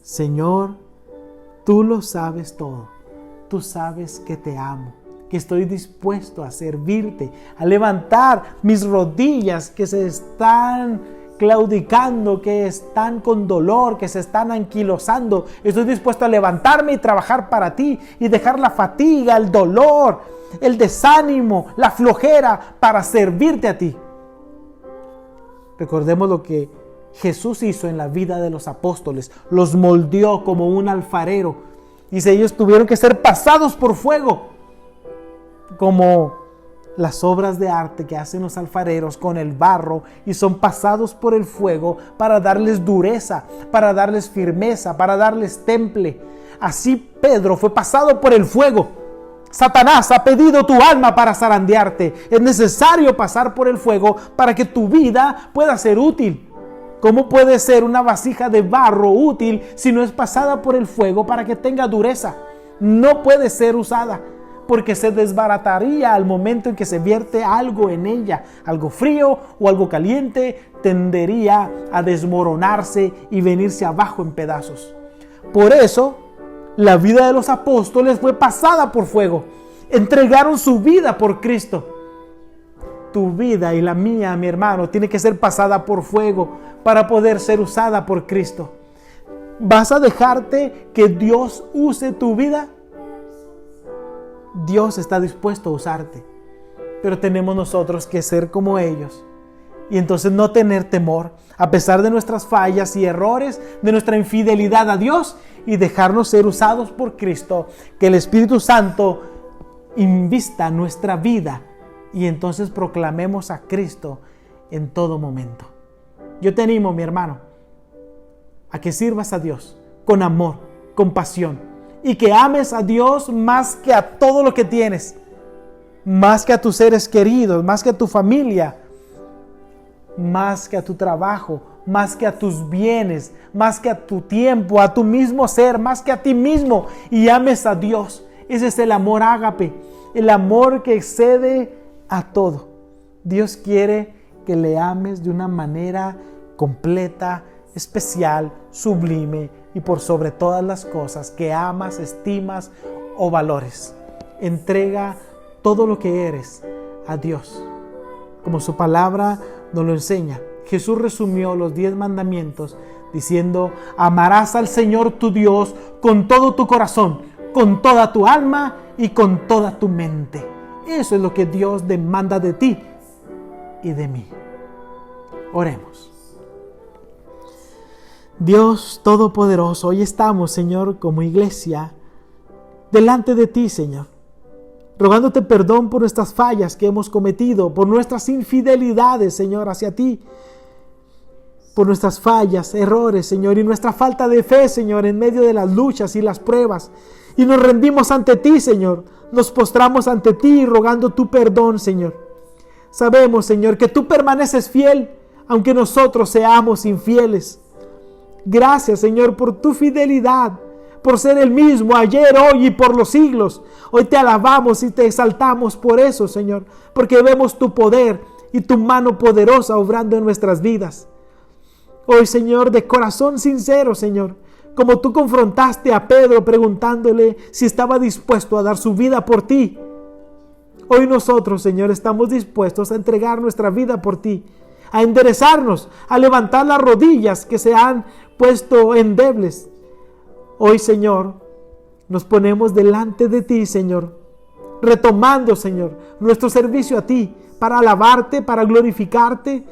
Señor, tú lo sabes todo, tú sabes que te amo, que estoy dispuesto a servirte, a levantar mis rodillas que se están claudicando, que están con dolor, que se están anquilosando. Estoy dispuesto a levantarme y trabajar para ti y dejar la fatiga, el dolor, el desánimo, la flojera para servirte a ti. Recordemos lo que Jesús hizo en la vida de los apóstoles. Los moldeó como un alfarero. Dice, ellos tuvieron que ser pasados por fuego, como las obras de arte que hacen los alfareros con el barro, y son pasados por el fuego para darles dureza, para darles firmeza, para darles temple. Así Pedro fue pasado por el fuego. Satanás ha pedido tu alma para zarandearte. Es necesario pasar por el fuego para que tu vida pueda ser útil. ¿Cómo puede ser una vasija de barro útil si no es pasada por el fuego para que tenga dureza? No puede ser usada, porque se desbarataría al momento en que se vierte algo en ella. Algo frío o algo caliente tendería a desmoronarse y venirse abajo en pedazos. Por eso, la vida de los apóstoles fue pasada por fuego. Entregaron su vida por Cristo. Tu vida y la mía, mi hermano, tiene que ser pasada por fuego para poder ser usada por Cristo. ¿Vas a dejarte que Dios use tu vida? Dios está dispuesto a usarte, pero tenemos nosotros que ser como ellos y entonces no tener temor a pesar de nuestras fallas y errores, de nuestra infidelidad a Dios, y dejarnos ser usados por Cristo. Que el Espíritu Santo invista nuestra vida y entonces proclamemos a Cristo en todo momento. Yo te animo, mi hermano, a que sirvas a Dios con amor, con pasión, y que ames a Dios más que a todo lo que tienes, más que a tus seres queridos, más que a tu familia, más que a tu trabajo, más que a tus bienes, más que a tu tiempo, a tu mismo ser, más que a ti mismo, y ames a Dios. Ese es el amor ágape, el amor que excede a todo. Dios quiere que le ames de una manera completa, especial, sublime, y por sobre todas las cosas que amas, estimas o valores. Entrega todo lo que eres a Dios, como su palabra nos lo enseña. Jesús resumió los 10 mandamientos diciendo: amarás al Señor tu Dios con todo tu corazón, con toda tu alma y con toda tu mente. Eso es lo que Dios demanda de ti y de mí. Oremos. Dios Todopoderoso, hoy estamos, Señor, como iglesia, delante de ti, Señor, rogándote perdón por nuestras fallas que hemos cometido, por nuestras infidelidades, Señor, hacia ti, por nuestras fallas, errores, Señor, y nuestra falta de fe, Señor, en medio de las luchas y las pruebas. Y nos rendimos ante ti, Señor, nos postramos ante ti rogando tu perdón, Señor. Sabemos, Señor, que tú permaneces fiel, aunque nosotros seamos infieles. Gracias, Señor, por tu fidelidad, por ser el mismo ayer, hoy y por los siglos. Hoy te alabamos y te exaltamos por eso, Señor, porque vemos tu poder y tu mano poderosa obrando en nuestras vidas. Hoy, Señor, de corazón sincero, Señor, como tú confrontaste a Pedro preguntándole si estaba dispuesto a dar su vida por ti. Hoy nosotros, Señor, estamos dispuestos a entregar nuestra vida por ti, a enderezarnos, a levantar las rodillas que se han puesto endebles. Hoy, Señor, nos ponemos delante de ti, Señor, retomando, Señor, nuestro servicio a ti, para alabarte, para glorificarte,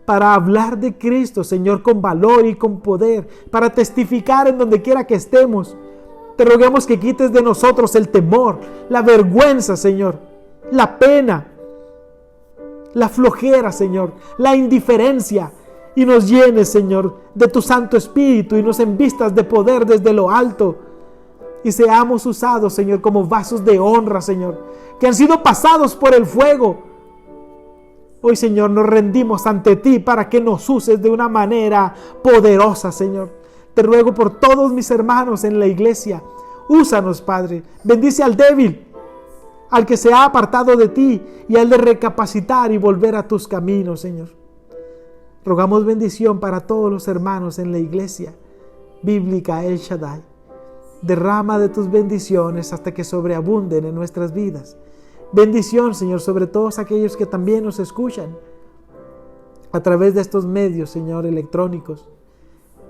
para hablar de Cristo, Señor, con valor y con poder, para testificar en donde quiera que estemos. Te rogamos que quites de nosotros el temor, la vergüenza, Señor, la pena, la flojera, Señor, la indiferencia, y nos llenes, Señor, de tu Santo Espíritu y nos envistas de poder desde lo alto, y seamos usados, Señor, como vasos de honra, Señor, que han sido pasados por el fuego. Hoy, Señor, nos rendimos ante ti para que nos uses de una manera poderosa, Señor. Te ruego por todos mis hermanos en la iglesia. Úsanos, Padre. Bendice al débil, al que se ha apartado de ti, y al de recapacitar y volver a tus caminos, Señor. Rogamos bendición para todos los hermanos en la iglesia bíblica El Shaddai. Derrama de tus bendiciones hasta que sobreabunden en nuestras vidas. Bendición, Señor, sobre todos aquellos que también nos escuchan a través de estos medios, Señor, electrónicos.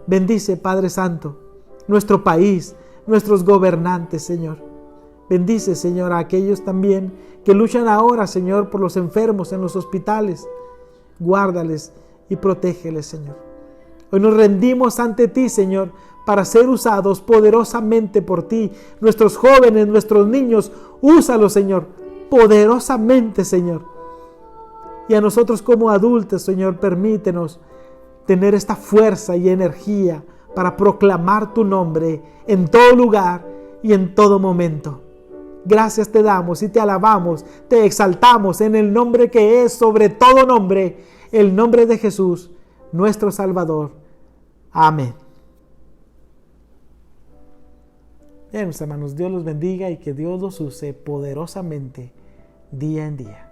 Bendice, Padre Santo, nuestro país, nuestros gobernantes, Señor. Bendice, Señor, a aquellos también que luchan ahora, Señor, por los enfermos en los hospitales. Guárdales y protégeles, Señor. Hoy nos rendimos ante ti, Señor, para ser usados poderosamente por ti. Nuestros jóvenes, nuestros niños, úsalos, Señor, poderosamente, Señor. Y a nosotros como adultos, Señor, permítenos tener esta fuerza y energía para proclamar tu nombre en todo lugar y en todo momento. Gracias te damos y te alabamos, te exaltamos en el nombre que es sobre todo nombre, el nombre de Jesús, nuestro Salvador. Amén. Bien, mis hermanos, Dios los bendiga y que Dios los use poderosamente día en día.